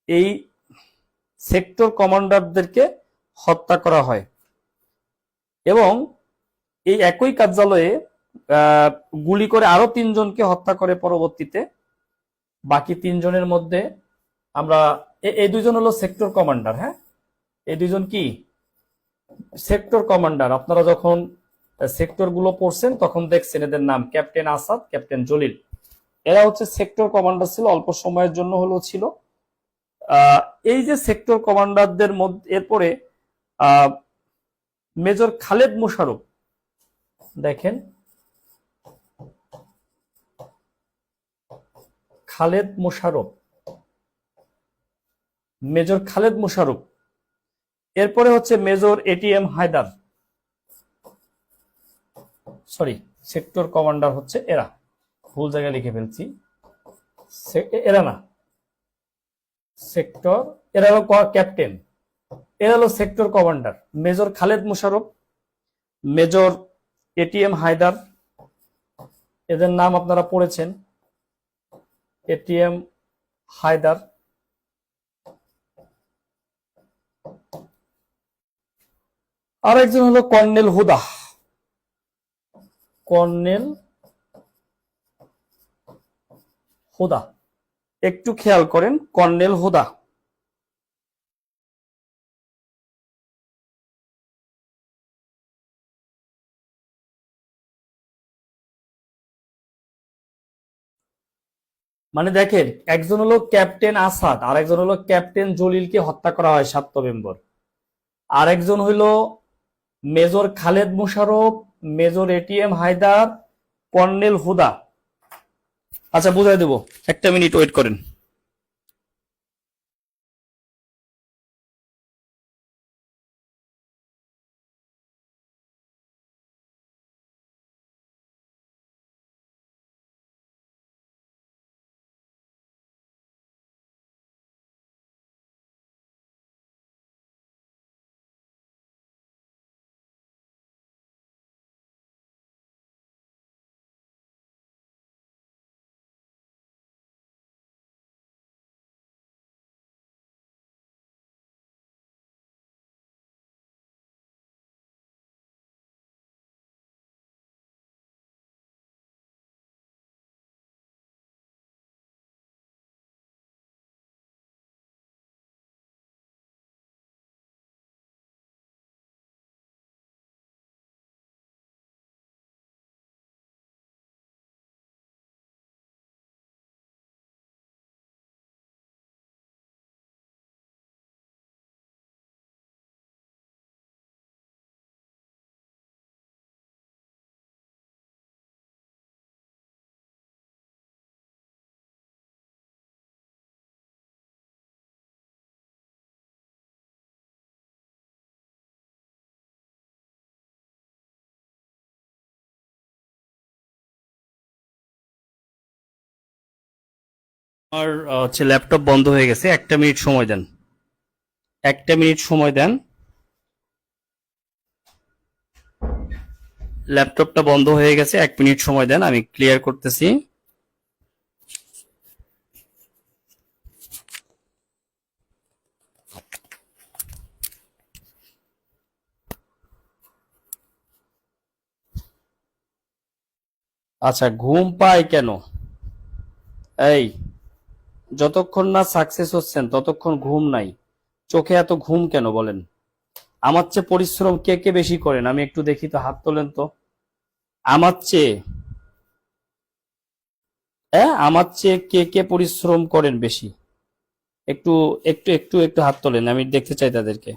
এই সেক্টর কমান্ডারদেরকে হত্যা করা হয় এবং এই একই কার্যালয়ে গুলি করে আরো তিনজনকে হত্যা করে পরবর্তীতে। বাকি তিনজনের মধ্যে আমরা এই দুইজন হলো সেক্টর কমান্ডার। হ্যাঁ, এই দুইজন কি সেক্টর কমান্ডার। আপনারা যখন সেক্টর গুলো পড়ছেন তখন দেখছেন এদের নাম ক্যাপ্টেন আসাদ, ক্যাপ্টেন জলিল। এরা হচ্ছে সেক্টর কমান্ডার ছিল, অল্প সময়ের জন্য হলেও ছিল। এই যে সেক্টর কমান্ডারদের মধ্যে এরপরে মেজর খালেদ মোশাররফ, দেখেন খালেদ মোশাররফ, মেজর খালেদ মোশাররফ। এরপরে হচ্ছে major ATM Haider, sorry sector commander হচ্ছে এরা, ভুল জায়গায় লিখে ফেলছি, এরা না সেক্টর, এরা হলো ক্যাপ্টেন, এরা হলো sector commander. Major Khaled Mosharraf, major ATM Haider, এদের নাম আপনারা পড়েছেন, এটিএম হায়দার। আর একজন হলো কর্নেল হুদা, কর্নেল হুদা, একটু খেয়াল করেন, কর্নেল হুদা। মানে দেখেন, একজন হলো ক্যাপ্টেন আসাদ আর একজন হলো ক্যাপ্টেন জলিলকে হত্যা করা হয় 7 নভেম্বর। আর একজন হইল major Khaled Mosharraf, major ATM Haider, colonel Huda. আচ্ছা বুঝাই দেব, একটা মিনিট ওয়েট করেন। আমার হচ্ছে ল্যাপটপ বন্ধ হয়ে গেছে, একটা মিনিট সময় দেন, একটা মিনিট সময় দেন। ল্যাপটপটা বন্ধ হয়ে গেছে, 1 মিনিট সময় দেন, আমি ক্লিয়ার করতেছি। আচ্ছা, ঘুম পায় কেন? এই, যতক্ষণ না সাকসেস হচ্ছেন ততক্ষণ ঘুম নাই, চোখে এত ঘুম কেন বলেন? আমার চেয়ে পরিশ্রম কে কে বেশি করেন? আমি একটু দেখি তো, হাত তোলেন তো। আমার চেয়ে, হ্যাঁ, আমার চেয়ে কে কে পরিশ্রম করেন বেশি? একটু একটু একটু একটু হাত তোলেন, আমি দেখতে চাই তাদেরকে।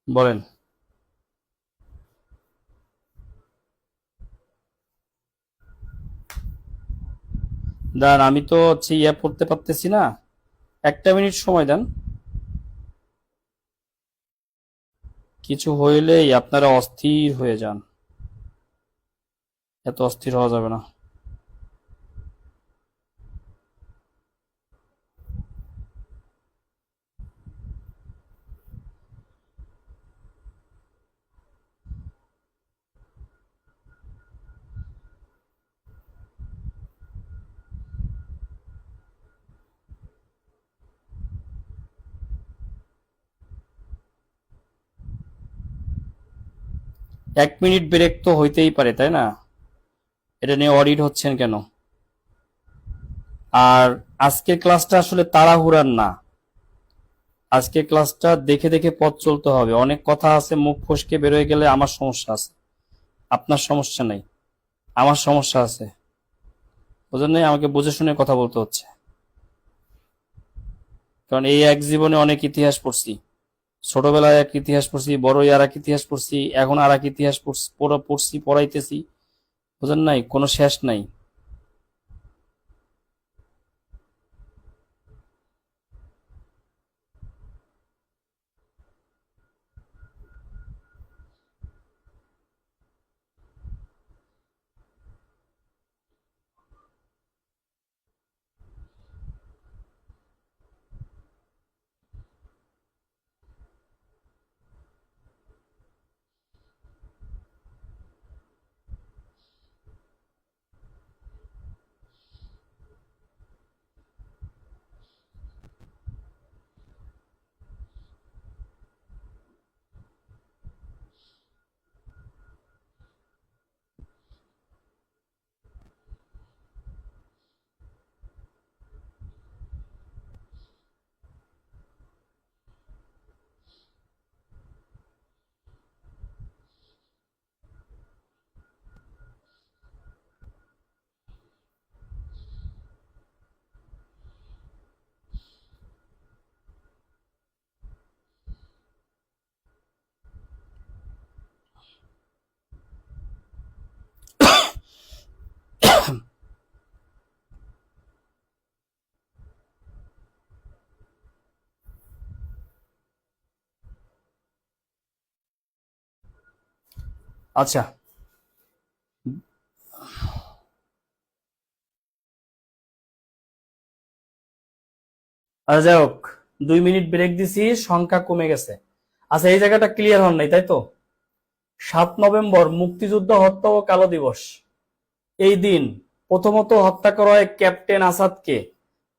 বলেন। দাঁড়ান, আমি তো হচ্ছে ইয়া পড়তে পারতেছি না, একটা মিনিট সময় দেন। কিছু হইলেই আপনারা অস্থির হয়ে যান, এত অস্থির হওয়া যাবে না। 1 মিনিট ব্রেক তো হইতেই পারে, তাই না? এটা নিয়ে অডিট হচ্ছেন কেন? আর আজকের ক্লাসটা আসলে তাড়াহুড়ার না, আজকের ক্লাসটা দেখে দেখে পথ চলতে হবে। অনেক কথা আছে, মুখ ফসকে বেরোয় গেলে আমার সমস্যা আছে, আপনার সমস্যা নাই, আমার সমস্যা আছে। বুঝলেন? আমাকে বুঝে শুনে কথা বলতে হচ্ছে, কারণ এই এক জীবনে অনেক ইতিহাস পড়ছি। ছোটবেলায় এক ইতিহাস পড়ছি, বড়ই আর এক ইতিহাস পড়ছি, এখন আর এক ইতিহাস পড়ছি, পড়াইতেছি। বুঝলেন? নাই, কোনো শেষ নাই। আচ্ছা, যাই হোক, 2 মিনিট ব্রেক দিছি, সংখ্যা কমে গেছে। আচ্ছা, এই জায়গাটা ক্লিয়ার হন নাই, তাই তো? 7 নভেম্বর মুক্তিযুদ্ধ হত্যা ও কালো দিবস। এই দিন প্রথমত হত্যা করা হয় ক্যাপ্টেন আসাদকে,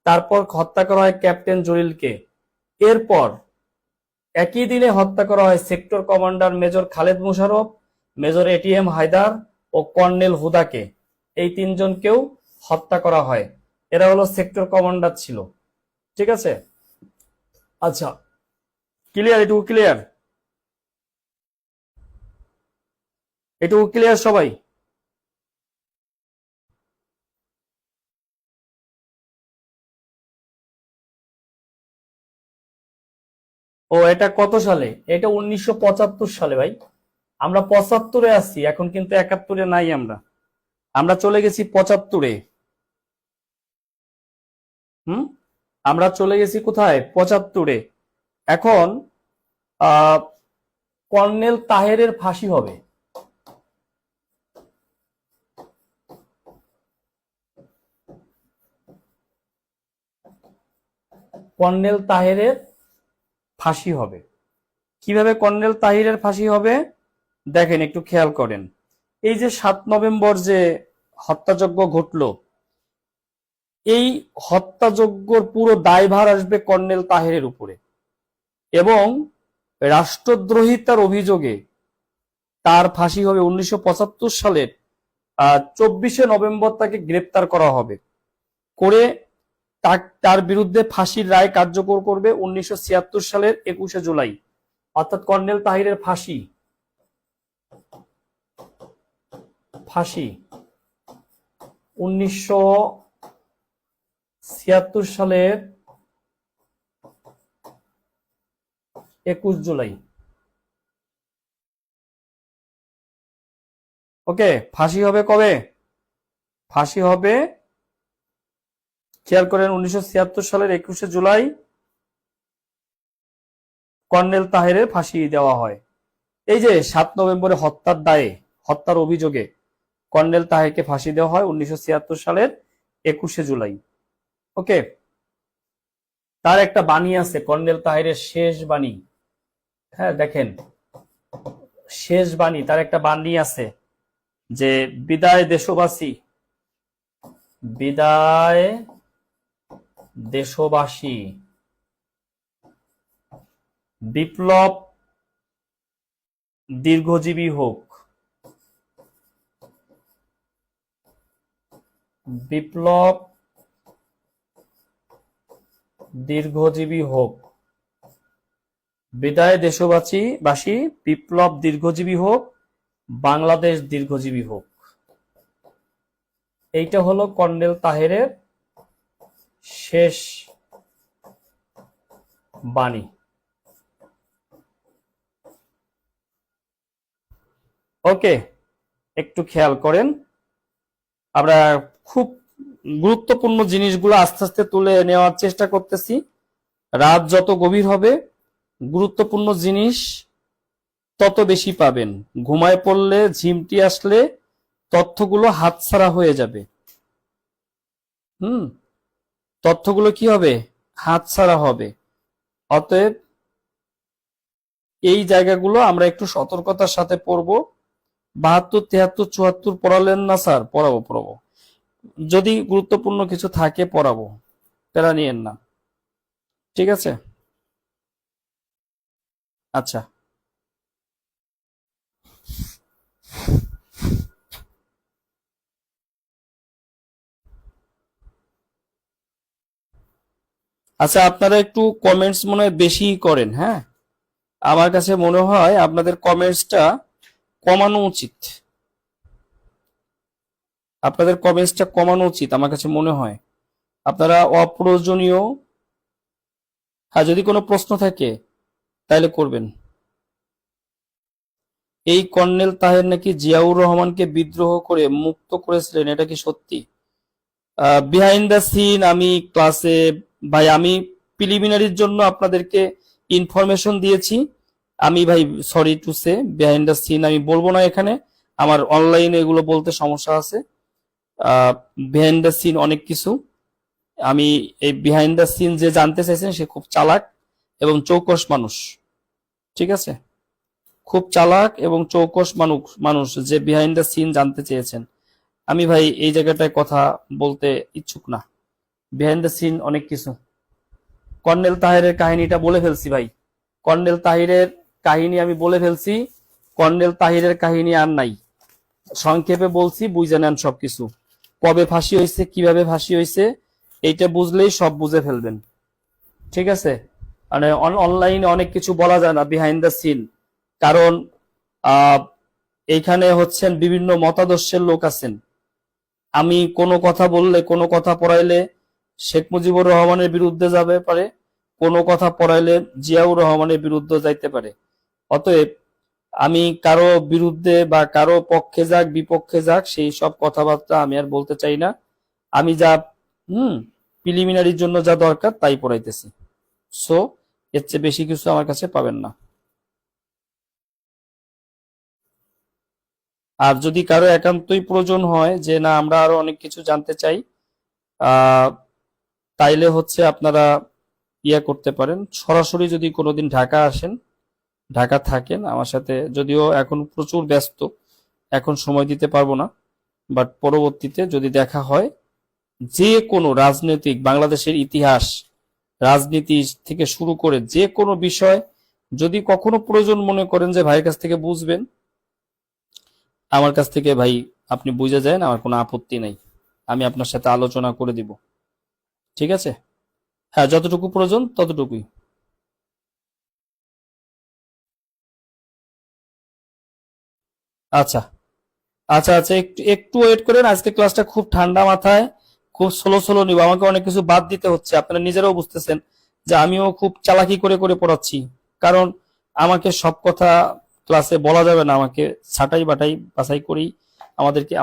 তারপর হত্যা করা হয় ক্যাপ্টেন জলিলকে, এরপর একই দিনে হত্যা করা হয় sector commander major Khaled Mosharraf, major ATM Haider ও কর্নেল হুদাকে। এই তিনজনকেও হত্যা করা হয়। এরা হলো সেক্টর কমান্ডার ছিল। ঠিক আছে? আচ্ছা, ক্লিয়ার? এটুকু ক্লিয়ার? এটুকু ক্লিয়ার সবাই? ও, এটা কত সালে? এটা 1975 সালে ভাই। আমরা 75-এ আছি এখন, কিন্তু 71-এ নাই। আমরা আমরা চলে গেছি 75-এ। হুম, আমরা চলে গেছি কোথায়? 75-এ। এখন আহ কর্নেল তাহেরের ফাঁসি হবে। কর্নেল তাহেরের ফাঁসি হবে। কিভাবে কর্নেল তাহিরের ফাঁসি হবে দেখেন, একটু খেয়াল করেন। এই যে 7 নভেম্বর যে হত্যাযজ্ঞ ঘটলো, এই হত্যাযজ্ঞর পুরো দায়ভার আসবে কর্নেল তাহেরের উপরে, এবং রাষ্ট্রদ্রোহিতার অভিযোগে তার ফাঁসি হবে 1975 সালের 24শে নভেম্বর তাকে গ্রেপ্তার করা হবে, করে তার বিরুদ্ধে ফাঁসির রায় কার্যকর করবে 1976 সালের 21শে জুলাই। অর্থাৎ কর্নেল তাহিরের ফাঁসি 1976 সালের 21 জুলাই। ওকে, ফাঁসি হবে কবে? ফাঁসি হবে, খেয়াল করেন, 1976 সালের 21শে জুলাই কর্নেল তাহেরের ফাঁসি দেওয়া হয়। এই যে 7 নভেম্বরে হত্যার দায়ে, হত্যার অভিযোগে কর্নেল তাহেরকে ফাঁসি দেওয়া হয় 1976 সালের 21শে জুলাই। ওকে, তার একটা বাণী আছে, কর্নেল তাহেরের শেষ বাণী। হ্যাঁ, দেখেন, শেষ বাণী, তার একটা বাণী আছে যে বিদায় দেশবাসী, বিদায় দেশবাসী, বিপ্লব দীর্ঘজীবী হোক, বিপ্লব দীর্ঘজীবী হোক, বিদায় দেশবাসী, বিপ্লব দীর্ঘজীবী হোক, বাংলাদেশ দীর্ঘজীবী হোক। এইটা হলো কর্নেল তাহেরের শেষ বাণী। ওকে, একটু খেয়াল করেন, আমরা খুব গুরুত্বপূর্ণ জিনিসগুলো আস্তে আস্তে তুলে নেওয়ার চেষ্টা করতেছি। রাত যত গভীর হবে, গুরুত্বপূর্ণ জিনিস তত বেশি পাবেন। ঘুমায় পড়লে, ঝিমটি আসলে তথ্যগুলো হাতছাড়া হয়ে যাবে। তথ্যগুলো কি হবে? হাতছাড়া হবে। অতএব এই জায়গাগুলো আমরা একটু সতর্কতার সাথে পড়বো। 72, 73, 74 পড়ালেন না স্যার? পড়াবো। যদি গুরুত্বপূর্ণ কিছু থাকে পড়াবো, প্যারা নিয়েন না, ঠিক আছে? আচ্ছা, আপনারা একটু কমেন্টস মনে হয় বেশি করেন। হ্যাঁ, আমার কাছে মনে হয় আপনাদের কমেন্টসটা কমানো উচিত, আপনাদের কমেন্টসটা কমানো উচিত আমার কাছে মনে হয়। আপনারা অপ্রয়োজনীয়, হ্যাঁ, যদি কোনো প্রশ্ন থাকে তাহলে করবেন। এই কর্নেল তাহের নাকি জিয়াউর রহমানকে বিদ্রোহ করে মুক্ত করেছিলেন, এটা কি সত্যি? বিহাইন্ড দ্য সিন আমি ক্লাসে, ভাই, আমি প্রিলিমিনারির জন্য আপনাদেরকে ইনফরমেশন দিয়েছি। আমি ভাই sorry to say, behind the scene আমি বলবো না এখানে, আমার অনলাইনে এগুলো বলতে সমস্যা আছে। বিহাইন্ড দ্য সিন অনেক কিছু, আমি এই বিহাইন্ড দ্য সিন যে জানতে চাইছেন সে খুব চালাক এবং চৌকস মানুষ, ঠিক আছে? খুব চালাক এবং চৌকস মানুষ যে বিহাইন্ড দ্য সিন জানতে চেয়েছেন, আমি ভাই এই জায়গাটায় কথা বলতে ইচ্ছুক না। বিহাইন্ড দ্য সিন অনেক কিছু। কর্নেল তাহেরের কাহিনীটা বলে ফেলছি ভাই, কর্নেল তাহিরের কাহিনী আমি বলে ফেলছি। কর্নেল তাহিরের কাহিনী আর নাই, সংক্ষেপে বলছি, বুঝে নেন সবকিছু। কবে ফাঁসি হয়েছে, কিভাবে ফাঁসি হয়েছে, এইটা বুঝলেই সব বুঝে ফেলবেন, ঠিক আছে? মানে অনলাইনে অনেক কিছু বলা যায় না বিহাইন্ড দ্য সিন, কারণ এইখানে হচ্ছেন বিভিন্ন মতাদর্শের লোক আছেন। আমি কোনো কথা বললে, কোনো কথা পড়াইলে শেখ মুজিবুর রহমানের বিরুদ্ধে যাবে পারে, কোনো কথা পড়াইলে জিয়াউর রহমানের বিরুদ্ধে যাইতে পারে। অতএব আমি কারো বিরুদ্ধে বা কারো পক্ষে যাক বিপক্ষে যাক সেই সব কথাবার্তা আমি আর বলতে চাই না। আমি যা প্রিলিমিনারির জন্য যা দরকার তাই পড়াইতেছি। সো এর চেয়ে বেশি কিছু আমার কাছে পাবেন না। আর যদি কারো একান্তই প্রয়োজন হয় যে না আমরা আরো অনেক কিছু জানতে চাই, তাইলে হচ্ছে আপনারা ইয়া করতে পারেন, সরাসরি যদি কোনোদিন ঢাকা আসেন, ঢাকা থাকেন আমার সাথে, যদিও এখন প্রচুর ব্যস্ত, এখন সময় দিতে পারবো না, বাট পরবর্তীতে যদি দেখা হয়, যে কোনো রাজনৈতিক, বাংলাদেশের ইতিহাস, রাজনীতি থেকে শুরু করে যে কোনো বিষয় যদি কখনো প্রয়োজন মনে করেন যে ভাইয়ের কাছ থেকে বুঝবেন, আমার কাছ থেকে ভাই আপনি বুঝে যান, আমার কোনো আপত্তি নাই, আমি আপনার সাথে আলোচনা করে দিব। ঠিক আছে? হ্যাঁ, যতটুকু প্রয়োজন ততটুকুই। আচ্ছা আচ্ছা আচ্ছা, একটু একটু ওয়েট করেন। আজকে ক্লাসটা খুব ঠান্ডা মাথায়, খুব স্লো স্লো নিব। আমাকে অনেক কিছু বাদ দিতে হচ্ছে, আপনারা নিজেরাও বুঝতেছেন যে আমিও খুব চালাকি করে করে পড়াচ্ছি। কারণ আমাকে সব কথা ক্লাসে বলা যাবে না, আমাকে ছাটাই বাটাই বাছাই করেই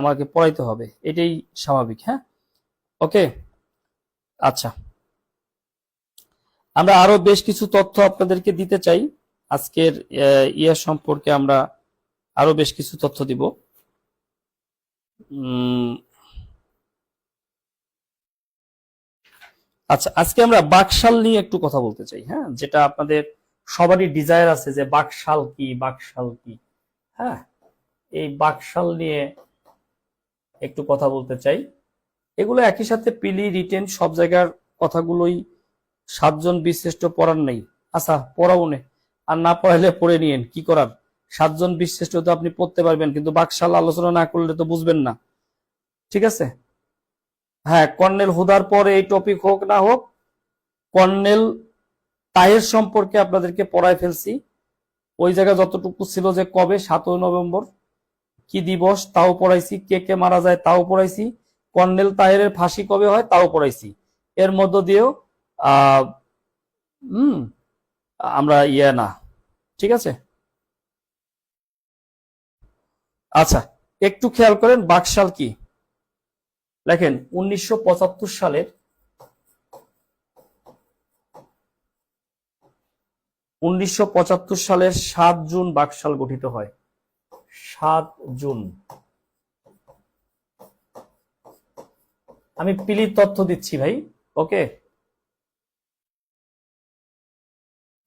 আমাকে পড়াইতে হবে, এটাই স্বাভাবিক। হ্যাঁ, ওকে। আচ্ছা, আমরা আরো বেশ কিছু তথ্য আপনাদেরকে দিতে চাই আজকের ইয়ে সম্পর্কে। আমরা আরো বেশ কিছু তথ্য দিব। উম, আচ্ছা, আজকে আমরা বাকশাল নিয়ে একটু কথা বলতে চাই। হ্যাঁ, যেটা আপনাদের সবারই ডিজায়ার আছে যে বাকশাল কি, বাকশাল কি। হ্যাঁ, এই বাকশাল নিয়ে একটু কথা বলতে চাই। এগুলো একই সাথে পিলি রিটেন সব জায়গার কথাগুলোই, 7 জন বীরশ্রেষ্ঠ পড়ার নেই। আচ্ছা, পড়াও নে, আর না পড়াইলে পড়ে নিয়েন, কি করার। 7 জন বীরশ্রেষ্ঠ তো আপনি পড়তে পারবেন, কিন্তু বাকশাল আলোচনা না করলে তো বুঝবেন না। ঠিক আছে? হ্যাঁ, কর্নেল হুদার পরে এই টপিক হোক না হোক, কর্নেল তাহের সম্পর্কে আপনাদেরকে পড়ায় ফেলছি। ওই জায়গায় যতটুকু ছিল যে কবে 7ই নভেম্বর কি দিবস তাও পড়াইছি, কে কে মারা যায় তাও পড়াইছি, কর্নেল তাহেরের ফাঁসি কবে হয় তাও পড়াইছি। এর মধ্য দিয়েও আহ হম আমরা ইয়ে না। ঠিক আছে? আচ্ছা, একটু খেয়াল করেন বাকশাল কি। দেখেন 1975 সালের 7 জুন বাকশাল গঠিত হয়। 7 জুন। আমি পিলির তথ্য দিচ্ছি ভাই। ওকে।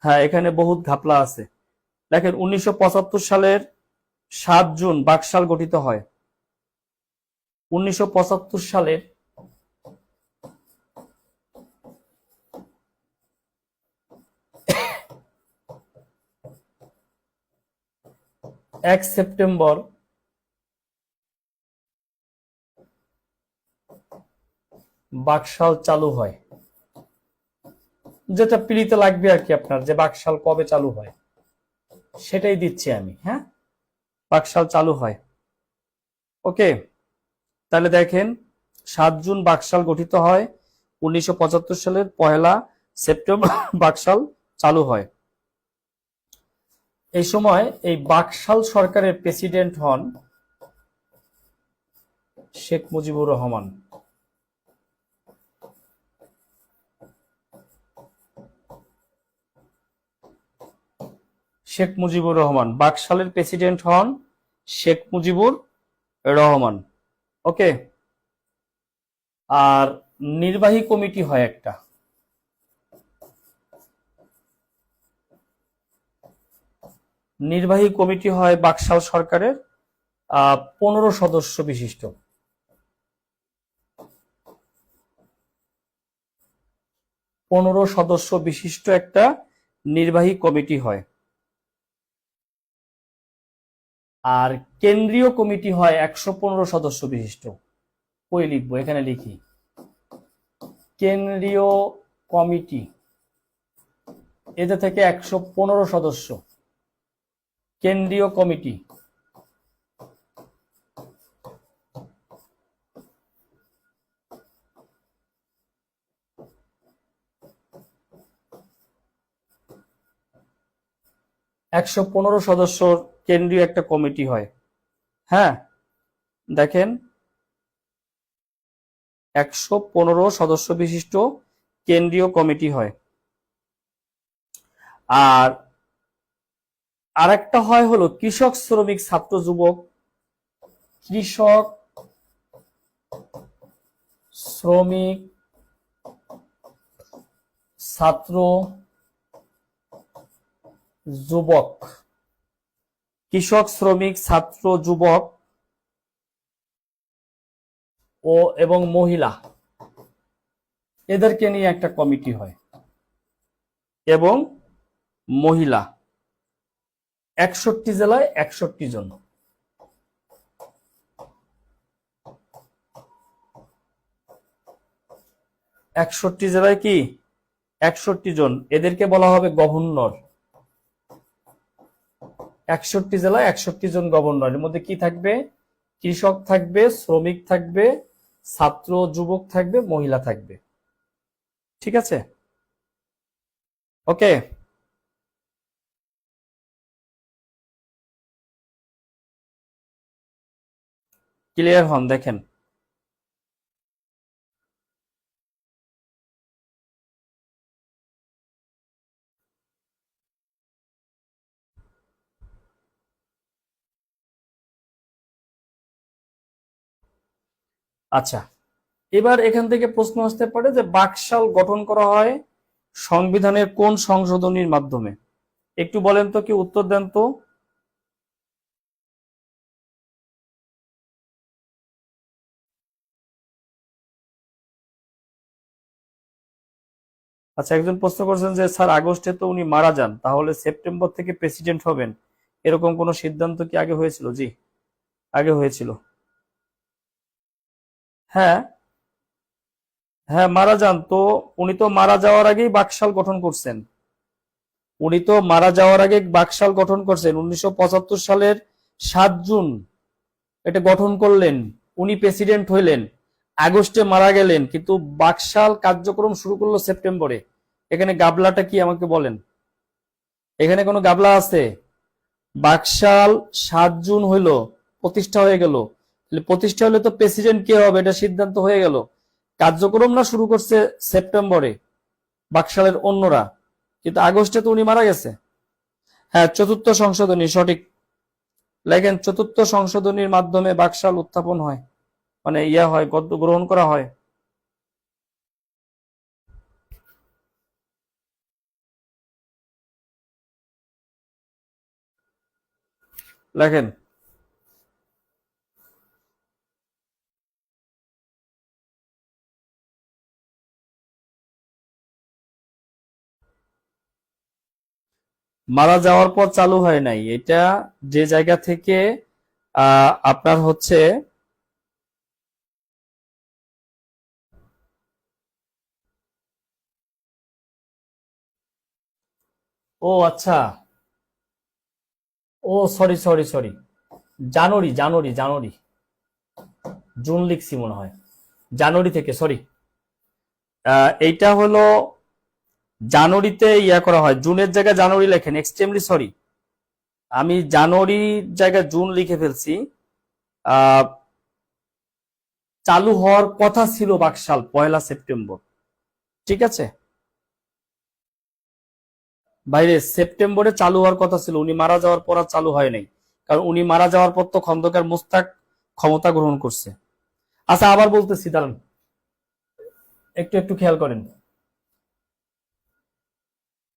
হ্যাঁ, এখানে বহুত ঘাপলা আছে। দেখেন 1975 সালের 7 জুন বাকশাল গঠিত হয়। 1975 সালের 1 সেপ্টেম্বর বাকশাল চালু হয়। যেটা পিলিতে লাগবে আর কি আপনার, যে বাকশাল কবে চালু হয় সেটাই দিচ্ছি আমি। হ্যাঁ, বাকশাল চালু হয়। ওকে, তাহলে দেখেন 7 জুন বাকশাল গঠিত হয়, 1975 সালের 1 সেপ্টেম্বর বাকশাল চালু হয়। এই সময় এই বাকশাল সরকারের প্রেসিডেন্ট হন শেখ মুজিবুর রহমান। শেখ মুজিবুর রহমান বাকশালের প্রেসিডেন্ট হন শেখ মুজিবুর রহমান। ওকে। আর নির্বাহী কমিটি হয় একটা। নির্বাহী কমিটি হয় বাকশাল সরকারের 15 সদস্য বিশিষ্ট। 15 সদস্য বিশিষ্ট একটা নির্বাহী কমিটি হয়। আর কেন্দ্রীয় কমিটি হয় 115 সদস্য বিশিষ্ট। কই লিখবো, এখানে লিখি কেন্দ্রীয় কমিটি, এদের থেকে 115 সদস্য। কেন্দ্রীয় কমিটি। একশো পনেরো সদস্যর কেন্দ্রীয় একটা কমিটি হয়। হ্যাঁ, দেখেন 115 সদস্য বিশিষ্ট কেন্দ্রীয় কমিটি হয়। আর আরেকটা হয় হলো কৃষক শ্রমিক ছাত্র যুবক। কৃষক শ্রমিক ছাত্র যুবক। কৃষক শ্রমিক ছাত্র যুবক এবং মহিলা, এদেরকে নিয়ে একটা কমিটি হয়। এবং মহিলা 61 জেলায় 61 জন। 61 জেলায় কি 61 জন, এদেরকে বলা হবে গভর্নর। 61 জেলায় 61 জন গভর্নর। এর মধ্যে কি থাকবে? কৃষক থাকবে, শ্রমিক থাকবে, ছাত্র যুবক থাকবে, মহিলা থাকবে। ঠিক আছে, ওকে। ক্লিয়ার হন, দেখেন। আচ্ছা, এবার এখান থেকে প্রশ্ন আসতে পারে যে বাকশাল গঠন করা হয় সংবিধানের কোন সংশোধনীর মাধ্যমে? একটু বলেন তো, কি উত্তর দেন তো। আচ্ছা, একজন প্রশ্ন করছেন যে স্যার আগস্টে তো উনি মারা যান, তাহলে সেপ্টেম্বর থেকে প্রেসিডেন্ট হবেন, এরকম কোনো সিদ্ধান্ত কি আগে হয়েছিল? জি, আগে হয়েছিল। হ্যাঁ, হ্যাঁ, মারা যান তো। উনি তো মারা যাওয়ার আগেই বাকশাল গঠন করছেন। উনি তো মারা যাওয়ার আগে বাকশাল গঠন করছেন 1975 সালের 7 জুন এটা গঠন করলেন। উনি প্রেসিডেন্ট হইলেন, আগস্টে মারা গেলেন, কিন্তু বাকশাল কার্যক্রম শুরু করলো সেপ্টেম্বরে। এখানে গাবলাটা কি আমাকে বলেন? এখানে কোনো গাবলা আছে? বাকশাল 7 জুন হইল, প্রতিষ্ঠা হয়ে গেল। প্রতিষ্ঠা হলে তো প্রেসিডেন্ট কে হবে এটা সিদ্ধান্ত হয়ে গেল। কার্যক্রম না শুরু করছে সেপ্টেম্বরে বাকশালের অন্যরা, কিন্তু আগস্টে তো উনি মারা গেছে। হ্যাঁ, চতুর্থ সংশোধনী সঠিক। লেখেন, চতুর্থ সংশোধনীর মাধ্যমে বাকশাল উত্থাপন হয়, মানে ইয়া হয়, গদ্য গ্রহণ করা হয়। লেখেন, মারা যাওয়ার পর চালু হয় নাই এটা। যে জায়গা থেকে আপনার হচ্ছে, ও আচ্ছা, ও সরি সরি সরি, জানুয়ারি জানুয়ারি জানুয়ারি, জুন লিখছি মনে হয়, জানুয়ারি থেকে, সরি। এইটা হলো জানুয়ারিতে ইয়া করা হয়, জুনের জায়গায় জানুয়ারি লেখেন, এক্সট্রিমলি সরি। আমি জানুয়ারির জায়গায় জুন লিখে ফেলছি। আহ চালু হওয়ার কথা ছিল বাকশাল 1 সেপ্টেম্বর। ঠিক আছে বাইরে, সেপ্টেম্বরে চালু হওয়ার কথা ছিল, উনি মারা যাওয়ার পর আর চালু হয় নাই। কারণ উনি মারা যাওয়ার পর তো খন্দকার মুস্তাক ক্ষমতা গ্রহণ করছে। আচ্ছা, আবার বলতেছি, দাঁড়ান, একটু একটু খেয়াল করেন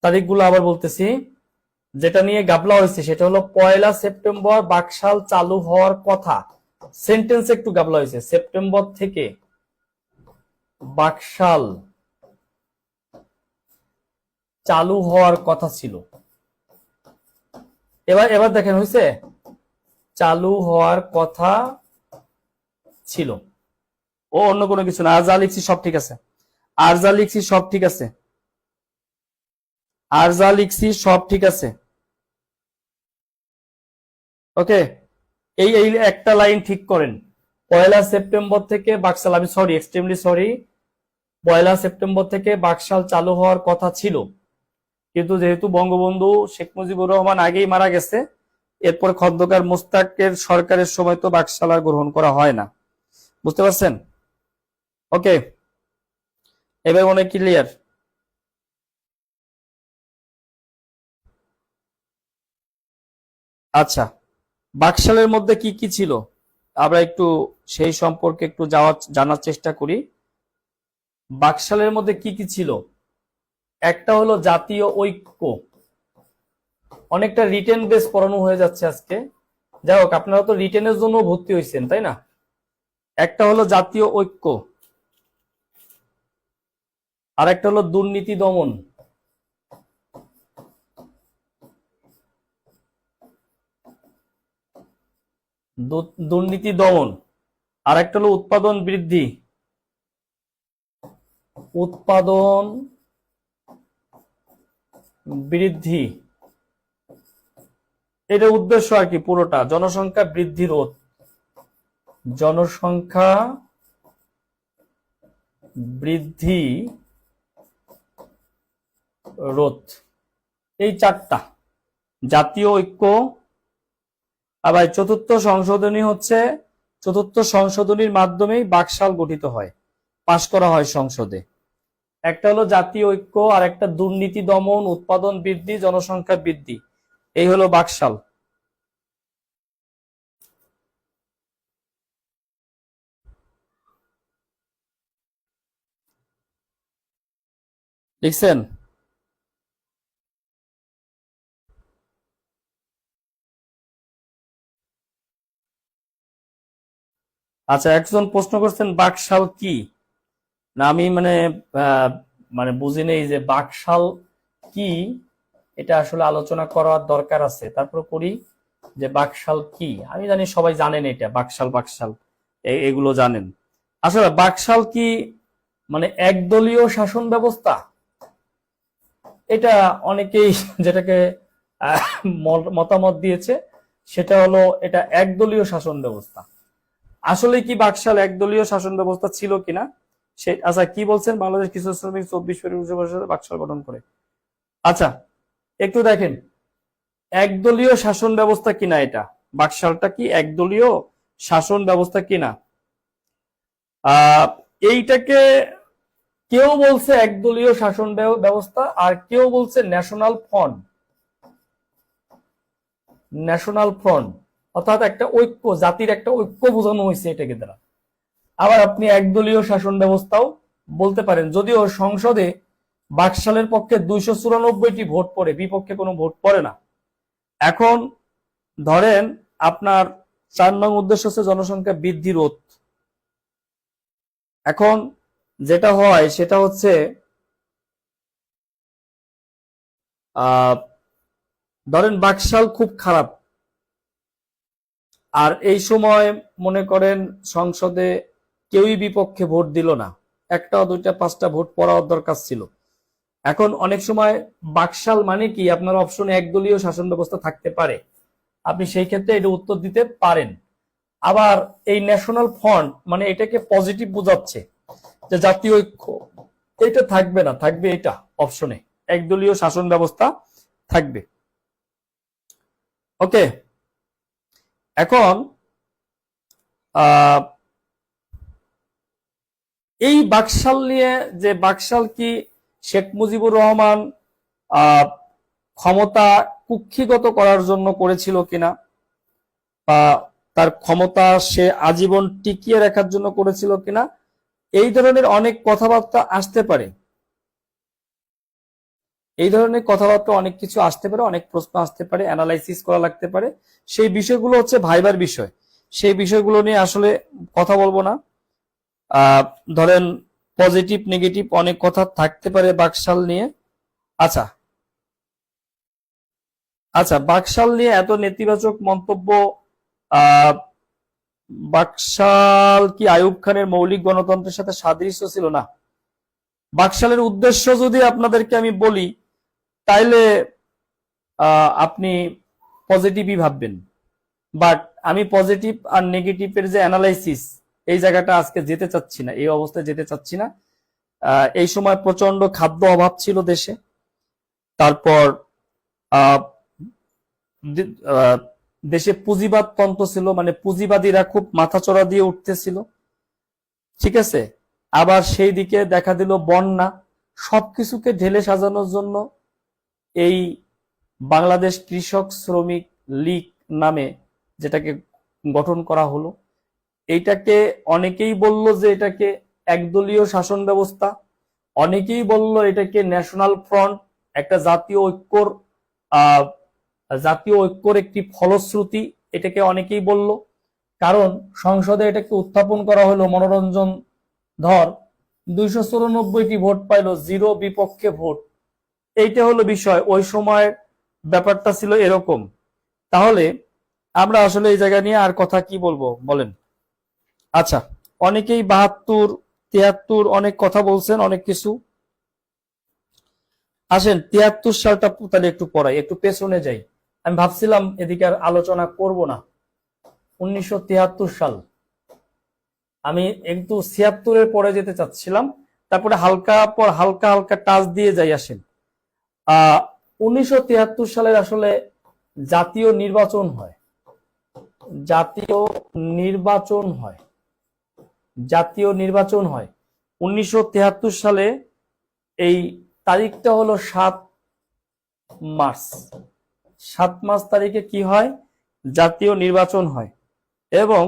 তারিখগুলো, আবার বলতেছি। যেটা নিয়ে গাবলা হয়েছে সেটা হলো 1 সেপ্টেম্বর বাকশাল চালু হওয়ার কথা। সেন্টেন্স একটু গাবলা হয়েছে, সেপ্টেম্বর থেকে বাকশাল চালু হওয়ার কথা ছিল। এবার এবার দেখেন, হয়েছে চালু হওয়ার কথা ছিল। ও অন্য কোনো কিছু না, আর যা লিখছি সব ঠিক আছে। আর যা লিখছি সব ঠিক আছে। আর যা লিখছি সব ঠিক আছে। ওকে, এই এই একটা লাইন ঠিক করেন। 1 সেপ্টেম্বর থেকে বাকশাল, আমি সরি, এক্সট্রিমলি সরি, 1 সেপ্টেম্বর থেকে বাকশাল চালু হওয়ার কথা ছিল, কিন্তু যেহেতু বঙ্গবন্ধু শেখ মুজিবুর রহমান আগেই মারা গেছে, এরপর খন্দকার মোস্তাকের সরকারের সময় তো বাকশাল আর গ্রহণ করা হয় না। বুঝতে পারছেন? ওকে, এবার অনেক ক্লিয়ার। আচ্ছা, বাকশালের মধ্যে কি কি ছিল আমরা একটু সেই সম্পর্কে একটু জানার চেষ্টা করি। বাকশালের মধ্যে কি কি ছিল? একটা হলো জাতীয় ঐক্য। অনেকটা রিটেন বেস পড়ানো হয়ে যাচ্ছে আজকে, যাই হোক, আপনারা তো রিটেনের জন্য ভর্তি হয়েছেন, তাই না? একটা হলো জাতীয় ঐক্য, আর একটা হলো দুর্নীতি দমন। দুর্নীতি দমন। আর একটা হলো উৎপাদন বৃদ্ধি। উৎপাদন বৃদ্ধি, এটা উদ্দেশ্য আর কি পুরোটা, জনসংখ্যা বৃদ্ধি রোধ, জনসংখ্যা বৃদ্ধি রোধ, এই চারটা। জাতীয় ঐক্য। আবার চতুর্থ সংশোধনী হচ্ছে, চতুর্থ সংশোধনীর মাধ্যমেই বাকশাল গঠিত হয়, পাশ করা হয় সংসদে। একটা হলো জাতীয় ঐক্য, আর একটা দুর্নীতি দমন, উৎপাদন বৃদ্ধি, জনসংখ্যা বৃদ্ধি, এই হলো বাকশাল। লিখছেন? আচ্ছা, একজন প্রশ্ন করছেন বাকশাল কি, না আমি মানে বুঝি নেই যে বাকশাল কি, এটা আসলে আলোচনা করার দরকার আছে, তারপর করি যে বাকশাল কি। আমি জানি সবাই জানেন এটা, বাকশাল বাকশাল এগুলো জানেন। আসলে বাকশাল কি মানে একদলীয় শাসন ব্যবস্থা, এটা অনেকেই যেটাকে মতামত দিয়েছে সেটা হলো এটা একদলীয় শাসন ব্যবস্থা। আসলে কি বাকশাল একদলীয় শাসন ব্যবস্থা ছিল কিনা সে, আচ্ছা কি বলছেন, বাংলাদেশ কৃষক শ্রমিক 24 বাকশাল গঠন করে। আচ্ছা একটু দেখেন একদলীয় শাসন ব্যবস্থা কিনা, এটা বাকশালটা কি একদলীয় শাসন ব্যবস্থা কিনা। এইটাকে কেউ বলছে একদলীয় শাসন ব্যবস্থা, আর কেউ বলছে ন্যাশনাল ফ্রন্ট, ন্যাশনাল ফ্রন্ট অর্থাৎ একটা ঐক্য, জাতির একটা ঐক্য বোঝানো হয়েছে এটাকে দ্বারা। আবার আপনি একদলীয় শাসন ব্যবস্থাও বলতে পারেন, যদিও সংসদে বাকশালের পক্ষে 294টি ভোট পড়ে, বিপক্ষে কোনো ভোট পড়ে না। এখন ধরেন আপনার 4 নং উদ্দেশ্য হচ্ছে জনসংখ্যা বৃদ্ধি রোধ। এখন যেটা হয় সেটা হচ্ছে ধরেন বাকশাল খুব খারাপ, আর এই সময় মনে করেন সংসদে কেউই বিপক্ষে ভোট দিল না, একটা দুইটা পাঁচটা ভোট পড়ার দরকার ছিল। এখন অনেক সময় বাকশাল মানে কি আপনার অপশনে একদলীয় শাসন ব্যবস্থা থাকতে পারে, আপনি সেই ক্ষেত্রে এটা উত্তর দিতে পারেন। আবার এই ন্যাশনাল ফ্রন্ট মানে এটাকে পজিটিভ বোঝাচ্ছে যে জাতীয় ঐক্য, এটা থাকবে না, থাকবে এটা অপশনে একদলীয় শাসন ব্যবস্থা থাকবে। ওকে, এখন এই বাকশাল নিয়ে, যে বাকশাল কি শেখ মুজিবুর রহমান ক্ষমতা কুক্ষিগত করার জন্য করেছিল কিনা, বা তার ক্ষমতা সে আজীবন টিকিয়ে রাখার জন্য করেছিল কিনা, এই ধরনের অনেক কথাবার্তা আসতে পারে, এই ধরনের কথাবার্তা অনেক কিছু আসতে পারে, অনেক প্রশ্ন আসতে পারে, অ্যানালাইসিস করা লাগতে পারে। সেই বিষয়গুলো হচ্ছে ভাইবার বিষয়, সেই বিষয়গুলো নিয়ে আসলে কথা বলবো না। ধরেন পজিটিভ নেগেটিভ অনেক কথা থাকতে পারে বাকশাল নিয়ে। আচ্ছা আচ্ছা, বাকশাল নিয়ে এত নেতিবাচক মন্তব্য, বাকশাল কি আইয়ুব খানের মৌলিক গণতন্ত্রের সাথে সাদৃশ্য ছিল? না, বাকশালের উদ্দেশ্য যদি আপনাদেরকে আমি বলি তাইলে আপনি পজিটিভই ভাববেন, বাট আমি পজিটিভ আর নেগেটিভের যে অ্যানালাইসিস, এই জায়গাটা আজকে যেতে চাচ্ছি না, এই অবস্থায় যেতে চাচ্ছি না। এই সময় প্রচন্ড খাদ্য অভাব ছিল দেশে, তারপর দেশে পুঁজিবাদ তন্ত্র ছিল, মানে পুঁজিবাদীরা খুব মাথাচড়া দিয়ে উঠতেছিল, ঠিক আছে। আবার সেই দিকে দেখা দিল বন্যা, সবকিছুকে ঢেলে সাজানোর জন্য এই বাংলাদেশ কৃষক শ্রমিক লীগ নামে যেটাকে গঠন করা হলো, এইটাকে অনেকেই বলল যে এটাকে একদলীয় শাসন ব্যবস্থা, অনেকেই বলল এটাকে ন্যাশনাল ফ্রন্ট, একটা জাতীয় ঐক্যর একটি ফলশ্রুতি, এটাকে অনেকেই বলল। কারণ সংসদে এটাকে উত্থাপন করা হলো, মনোরঞ্জন ধর 294টি ভোট পাইলো, 0 বিপক্ষে ভোট, এইটা হলো বিষয়। ওই সময় ব্যাপারটা ছিল এরকম। তাহলে আমরা আসলে এই জায়গা নিয়ে আর কথা কি বলবো বলেন। আচ্ছা, অনেকেই 72 73 অনেক কথা বলছেন, অনেক কিছু। আসেন 73 সালটা তাহলে একটু পড়াই, একটু পেছনে যাই। আমি ভাবছিলাম এদিকে আর আলোচনা করব না। 1973 সাল, আমি একটু 76-এর পরে যেতে চাচ্ছিলাম, তারপরে হালকা পর হালকা হালকা টাচ দিয়ে যাই। আসেন 1973 সালের আসলে জাতীয় নির্বাচন হয়। জাতীয় নির্বাচন হয়, জাতীয় নির্বাচন হয় 1973 সালে। এই তারিখটা হলো 7 মার্চ। 7 মার্চ তারিখে কি হয়? জাতীয় নির্বাচন হয়। এবং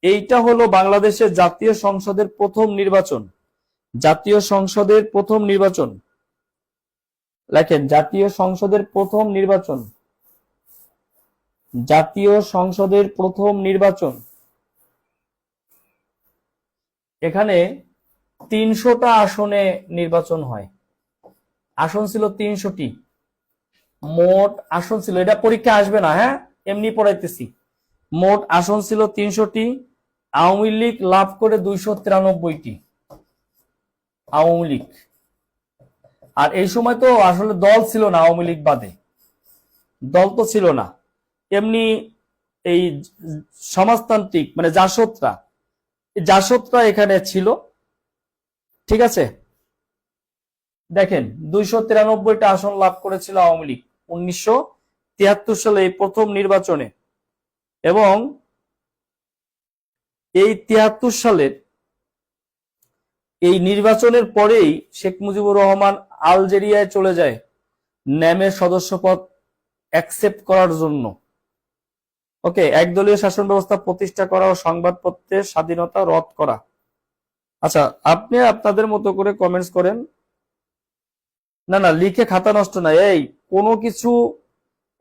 এইটা হলো বাংলাদেশের জাতীয় সংসদের প্রথম নির্বাচন। জাতীয় সংসদের প্রথম নির্বাচন লেখেন, জাতীয় সংসদের প্রথম নির্বাচন, জাতীয় সংসদের প্রথম নির্বাচন। এখানে 300টা আসনে নির্বাচন হয়। আসন ছিল 300টি, মোট আসন ছিল, এটা পরীক্ষা আসবে না, হ্যাঁ এমনি পড়াইতেছি। মোট আসন ছিল 300টি। আওয়ামী লীগ লাভ করে 293টি, আওয়ামী লীগ। আর এই সময় তো আসলে দল ছিল না, আওয়ামী লীগ বাদে দল তো ছিল না। এমনি এই সমাজতান্ত্রিক মানে জাসদরা এখানে ছিল। ঠিক আছে, দেখেন 293টা আসন লাভ করেছিল আওয়ামী লীগ 1973 সালে এই প্রথম নির্বাচনে। এবং এই 73 সালের এই নির্বাচনের পরেই শেখ মুজিবুর রহমান আলজেরিয়ায় চলে যায় ন্যামের সদস্যপদ অ্যাকসেপ্ট করার জন্য। ওকে, একদলীয় শাসন ব্যবস্থা প্রতিষ্ঠা করা ও সংবাদপত্রের স্বাধীনতা রদ করা। আচ্ছা, আপনি আপনাদের মতো করে কমেন্টস করেন। না না, লিখে খাতা নষ্ট না, এই কোনো কিছু।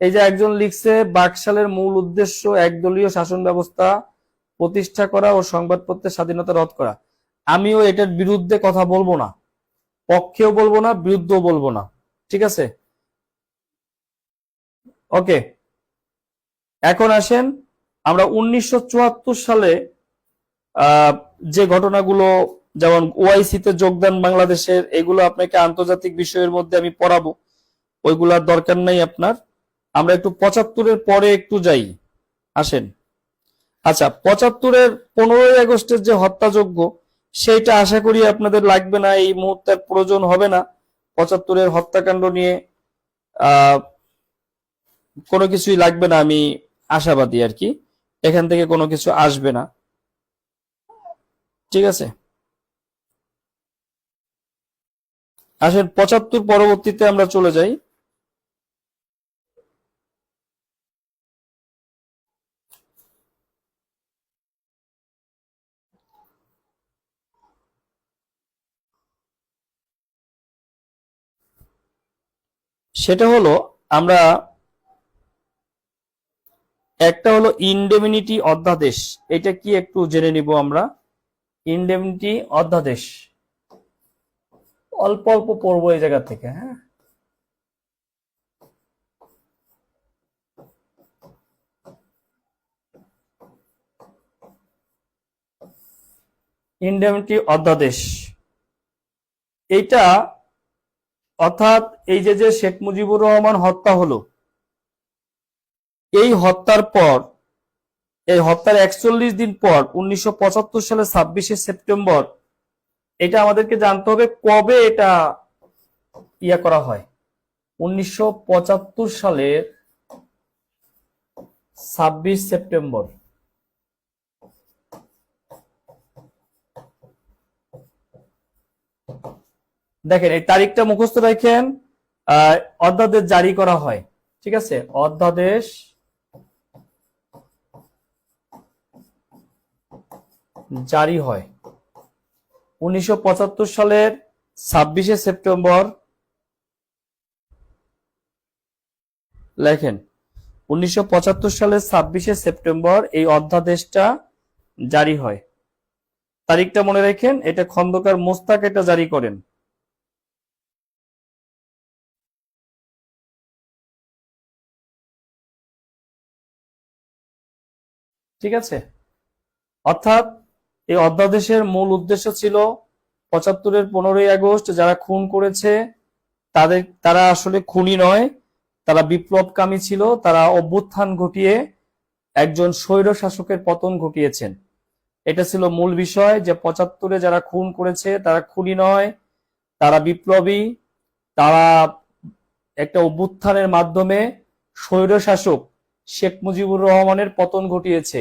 এই যে একজন লিখছে বাকশালের মূল উদ্দেশ্য একদলীয় শাসন ব্যবস্থা প্রতিষ্ঠা করা ও সংবাদপত্রের স্বাধীনতা রদ করা। আমিও এটার বিরুদ্ধে কথা বলবো না, পক্ষেও বলবো না, বিরুদ্ধেও বলবো না। ঠিক আছে, ওকে। এখন আসেন আমরা 1974 সালে যে ঘটনাগুলো, যেমন ওআইসিতে যোগদান বাংলাদেশের, এগুলো আপনাকে আন্তর্জাতিক বিষয়ের মধ্যে আমি পড়াবো, ওইগুলার দরকার নাই আপনার। আমরা একটু 75-এর পরে একটু যাই, আসেন। আচ্ছা, 75-এর 15ই আগস্টের যে হত্যাযজ্ঞ, সেইটা আশা করি আপনাদের লাগবে না, এই মুহূর্তে প্রয়োজন হবে না 75-এর হত্যাকাণ্ড নিয়ে কোনো কিছুই লাগবে না, আমি আশাবাদী আর কি, এখান থেকে কোনো কিছু আসবে না। ঠিক আছে, আসেন 75 পরবর্তীতে আমরা চলে যাই। সেটা হলো, আমরা একটা হলো ইনডেমনিটি অধ্যাদেশ, এটা কি একটু জেনে নিব আমরা। ইনডেমনিটি অধ্যাদেশ অল্প অল্প পড়বো এই জায়গা থেকে, হ্যাঁ। ইনডেমনিটি অধ্যাদেশ এইটা, অর্থাৎ এই যে শেখ মুজিবুর রহমান হত্যা হলো, এই হত্যার পর, এই হত্যার 41 দিন পর 1975 সালে 26শে সেপ্টেম্বর, এটা আমাদেরকে জানতে হবে কবে এটা ইয়া করা হয়। 1975 সালের 26 সেপ্টেম্বর। দেখেন এই তারিখটা মুখস্থ রাখেন। অধ্যাদেশ জারি করা হয়, ঠিক আছে, অধ্যাদেশ জারি হয় 1975 সালের 26শে সেপ্টেম্বর। লেখেন 1975 সালের 26শে সেপ্টেম্বর এই অধ্যাদেশটা জারি হয়। তারিখটা মনে রাখেন, এটা খন্দকার মোস্তাক এটা জারি করেন। ঠিক আছে, অর্থাৎ এই অধ্যাদেশের মূল উদ্দেশ্য ছিল ৭৫-এর 15ই আগস্ট যারা খুন করেছে তারা আসলে খুনি নয়, তারা বিপ্লবকামী ছিল, তারা অভ্যুত্থান ঘটিয়ে একজন স্বৈর শাসকের পতন ঘটিয়েছেন। এটা ছিল মূল বিষয়, যে ৭৫-এ যারা খুন করেছে তারা খুনি নয়, তারা বিপ্লবী, তারা একটা অভ্যুত্থানের মাধ্যমে স্বৈর শাসক শেখ মুজিবুর রহমানের পতন ঘটিয়েছে।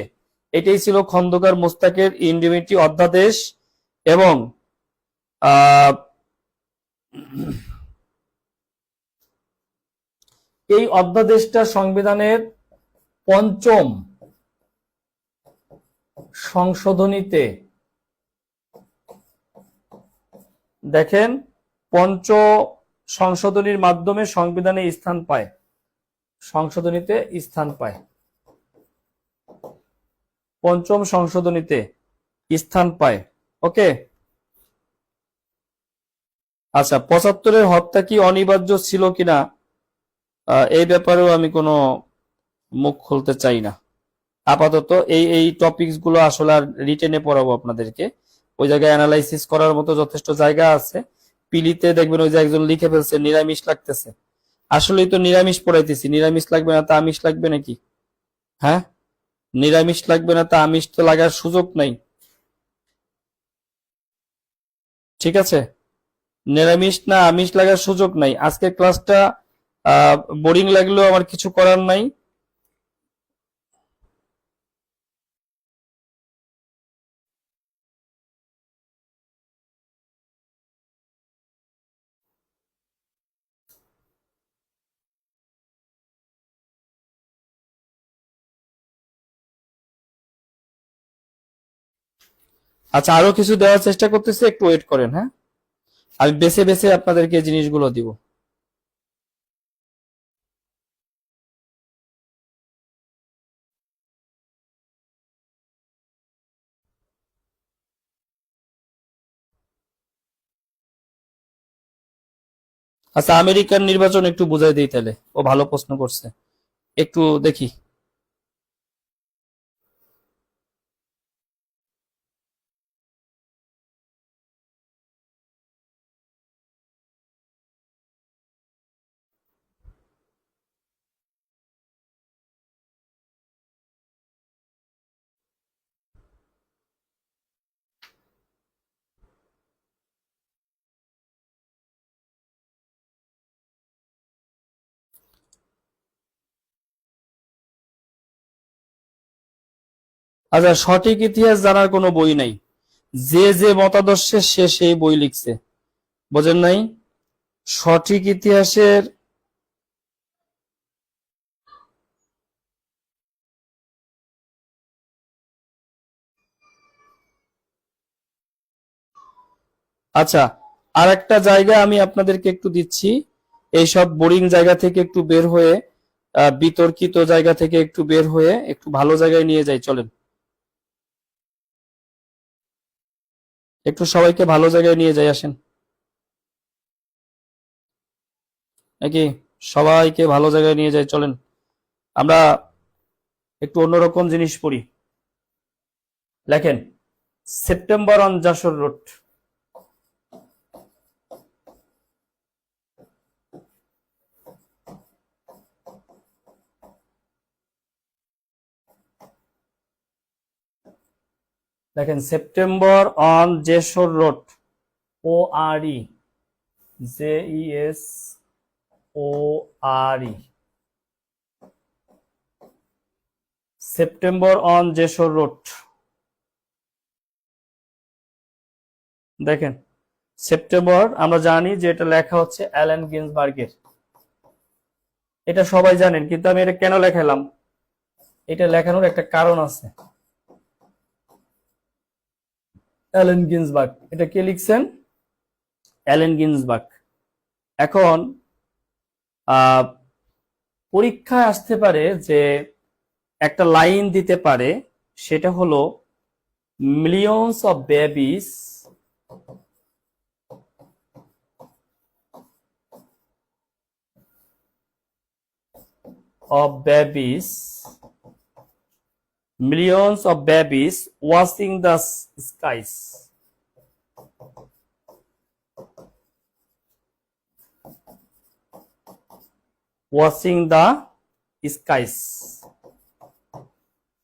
এটাই ছিল খন্দকার মোস্তাকের ইন্ডিমিনিটি অধ্যাদেশ। এবং এই অধ্যাদেশটা সংবিধানের ৫ম সংশোধনীতে, দেখেন, ৫ম সংশোধনীর মাধ্যমে সংবিধানে স্থান পায়, সংশোধনীতে স্থান পায়, ৫ম সংশোধনীতে স্থান পায়। ওকে, আচ্ছা, ৭৫-এর হত্যা কি অনিবার্য ছিল কিনা এই ব্যাপারেও আমি কোনো মুখ খুলতে চাই না আপাতত। এই টপিকস গুলো আসলে আর রিটেনে পড়াবো আপনাদেরকে, ওই জায়গায় অ্যানালাইসিস করার মতো যথেষ্ট জায়গা আছে। পিলিতে দেখবেন ওই যে একজন লিখে ফেলছে নিরামিষ লাগতেছে, আসলেই তো নিরামিষ পড়াইতেছি, নিরামিষ লাগবে না তা আমিষ লাগবে নাকি? হ্যাঁ, নিরামিষ লাগবে না তা আমিষ তো লাগার সুযোগ নাই। ঠিক আছে, নিরামিষ না আমিষ লাগার সুযোগ নাই। আজকের ক্লাসটা বোরিং লাগলেও আমার কিছু করার নাই। আচ্ছা, আরো কিছু দেওয়ার চেষ্টা করতেছি, একটু ওয়েট করেন। হ্যাঁ, আমি বেছে বেছে আপনাদেরকে এই জিনিসগুলো দিব। আচ্ছা, আমেরিকান নির্বাচন একটু বুঝাই দিই তাহলে, ও ভালো প্রশ্ন করছে, একটু দেখি। আচ্ছা, সঠিক ইতিহাস জানার কোনো বই নাই, যে যে মতাদর্শে সে সেই বই লিখছে, বোঝেন নাই? সঠিক ইতিহাসের, আচ্ছা, আর একটা জায়গা আমি আপনাদেরকে একটু দিচ্ছি, এইসব বোরিং জায়গা থেকে একটু বের হয়ে, বিতর্কিত জায়গা থেকে একটু বের হয়ে একটু ভালো জায়গায় নিয়ে যাই, চলেন। একটু সবাইকে ভালো জায়গায় নিয়ে যাই, আসেন। নাকি সবাইকে ভালো জায়গায় নিয়ে যাই, চলেন। আমরা একটু অন্যরকম জিনিস পড়ি। লেখেন, সেপ্টেম্বর অন যশোর রোড। দেখেন, September on Jessore road, ORE, JESORE, September on Jessore road. দেখেন, সেপ্টেম্বর আমরা জানি যে এটা লেখা হচ্ছে অ্যালেন গিন্সবার্গের, এটা সবাই জানেন, কিন্তু আমি এটা কেন লেখালাম, এটা লেখানোর একটা কারণ আছে। অ্যালেন গিন্সবার্গ, এটা কে লিখছেন? Allen Ginsberg. এখন পরীক্ষায় আসতে পারে যে একটা লাইন দিতে পারে, সেটা হলো millions of babies of babies millions of babies watching the skies. Watching the skies.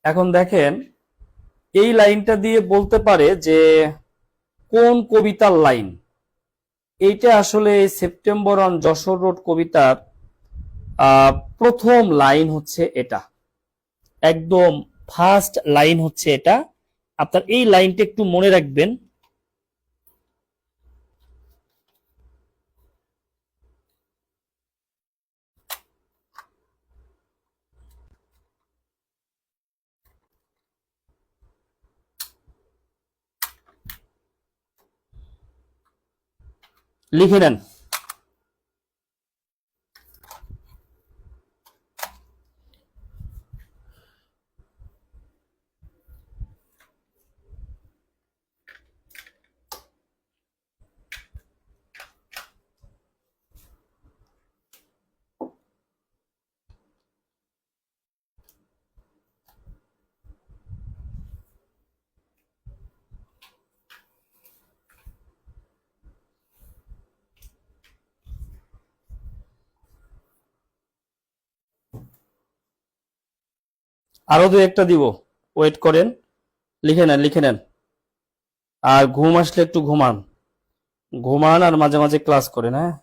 এখন দেখেন এই লাইনটা দিয়ে বলতে পারে যে কোন কবিতার লাইন। এইটা আসলে সেপ্টেম্বর অন যশোর রোড কবিতার প্রথম লাইন হচ্ছে এটা, একদম ফার্স্ট লাইন হচ্ছে এটা। আপনার এই লাইনটা একটু মনে রাখবেন। লিখে নেন। আরো দু একটা দিব, ওয়েট করেন। লিখে নেন, লিখে নেন। আর ঘুম আসলে একটু ঘুমান, ঘুমান আর মাঝে মাঝে ক্লাস করেন। হ্যাঁ,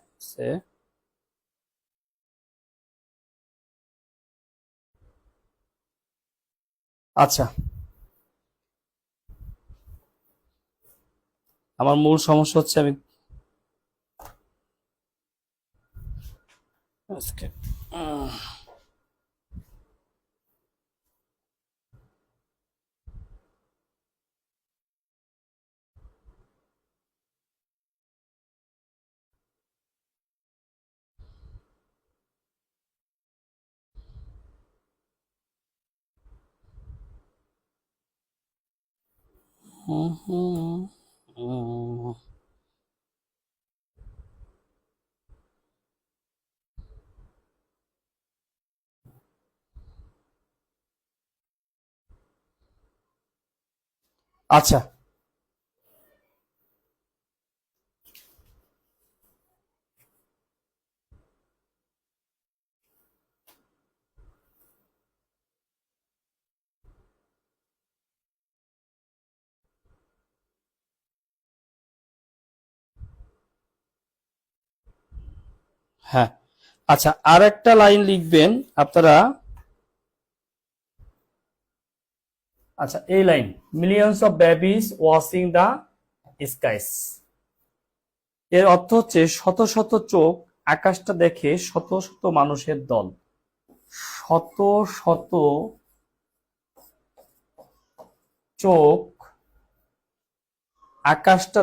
আচ্ছা, আমার মূল সমস্যা হচ্ছে আমি আজকে আচ্ছা, হ্যাঁ, আচ্ছা, আর একটা লাইন লিখবেন আপনারা। আচ্ছা, এই line, millions of babies watching the skies, এর অর্থ হচ্ছে শত শত চোখ আকাশটা দেখে শত শত মানুষের দল। শত শত চোখ আকাশটা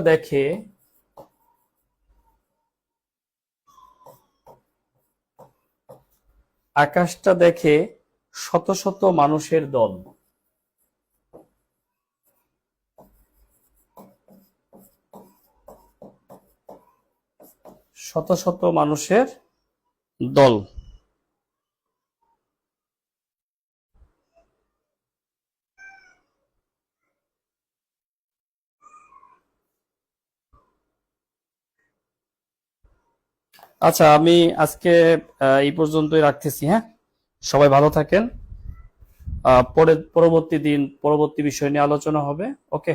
দেখে শত শত মানুষের দল। শত শত মানুষের দল। আচ্ছা, আমি আজকে এই পর্যন্তই রাখতেছি। হ্যাঁ, সবাই ভালো থাকেন। পরবর্তী দিন পরবর্তী বিষয় নিয়ে আলোচনা হবে। ওকে।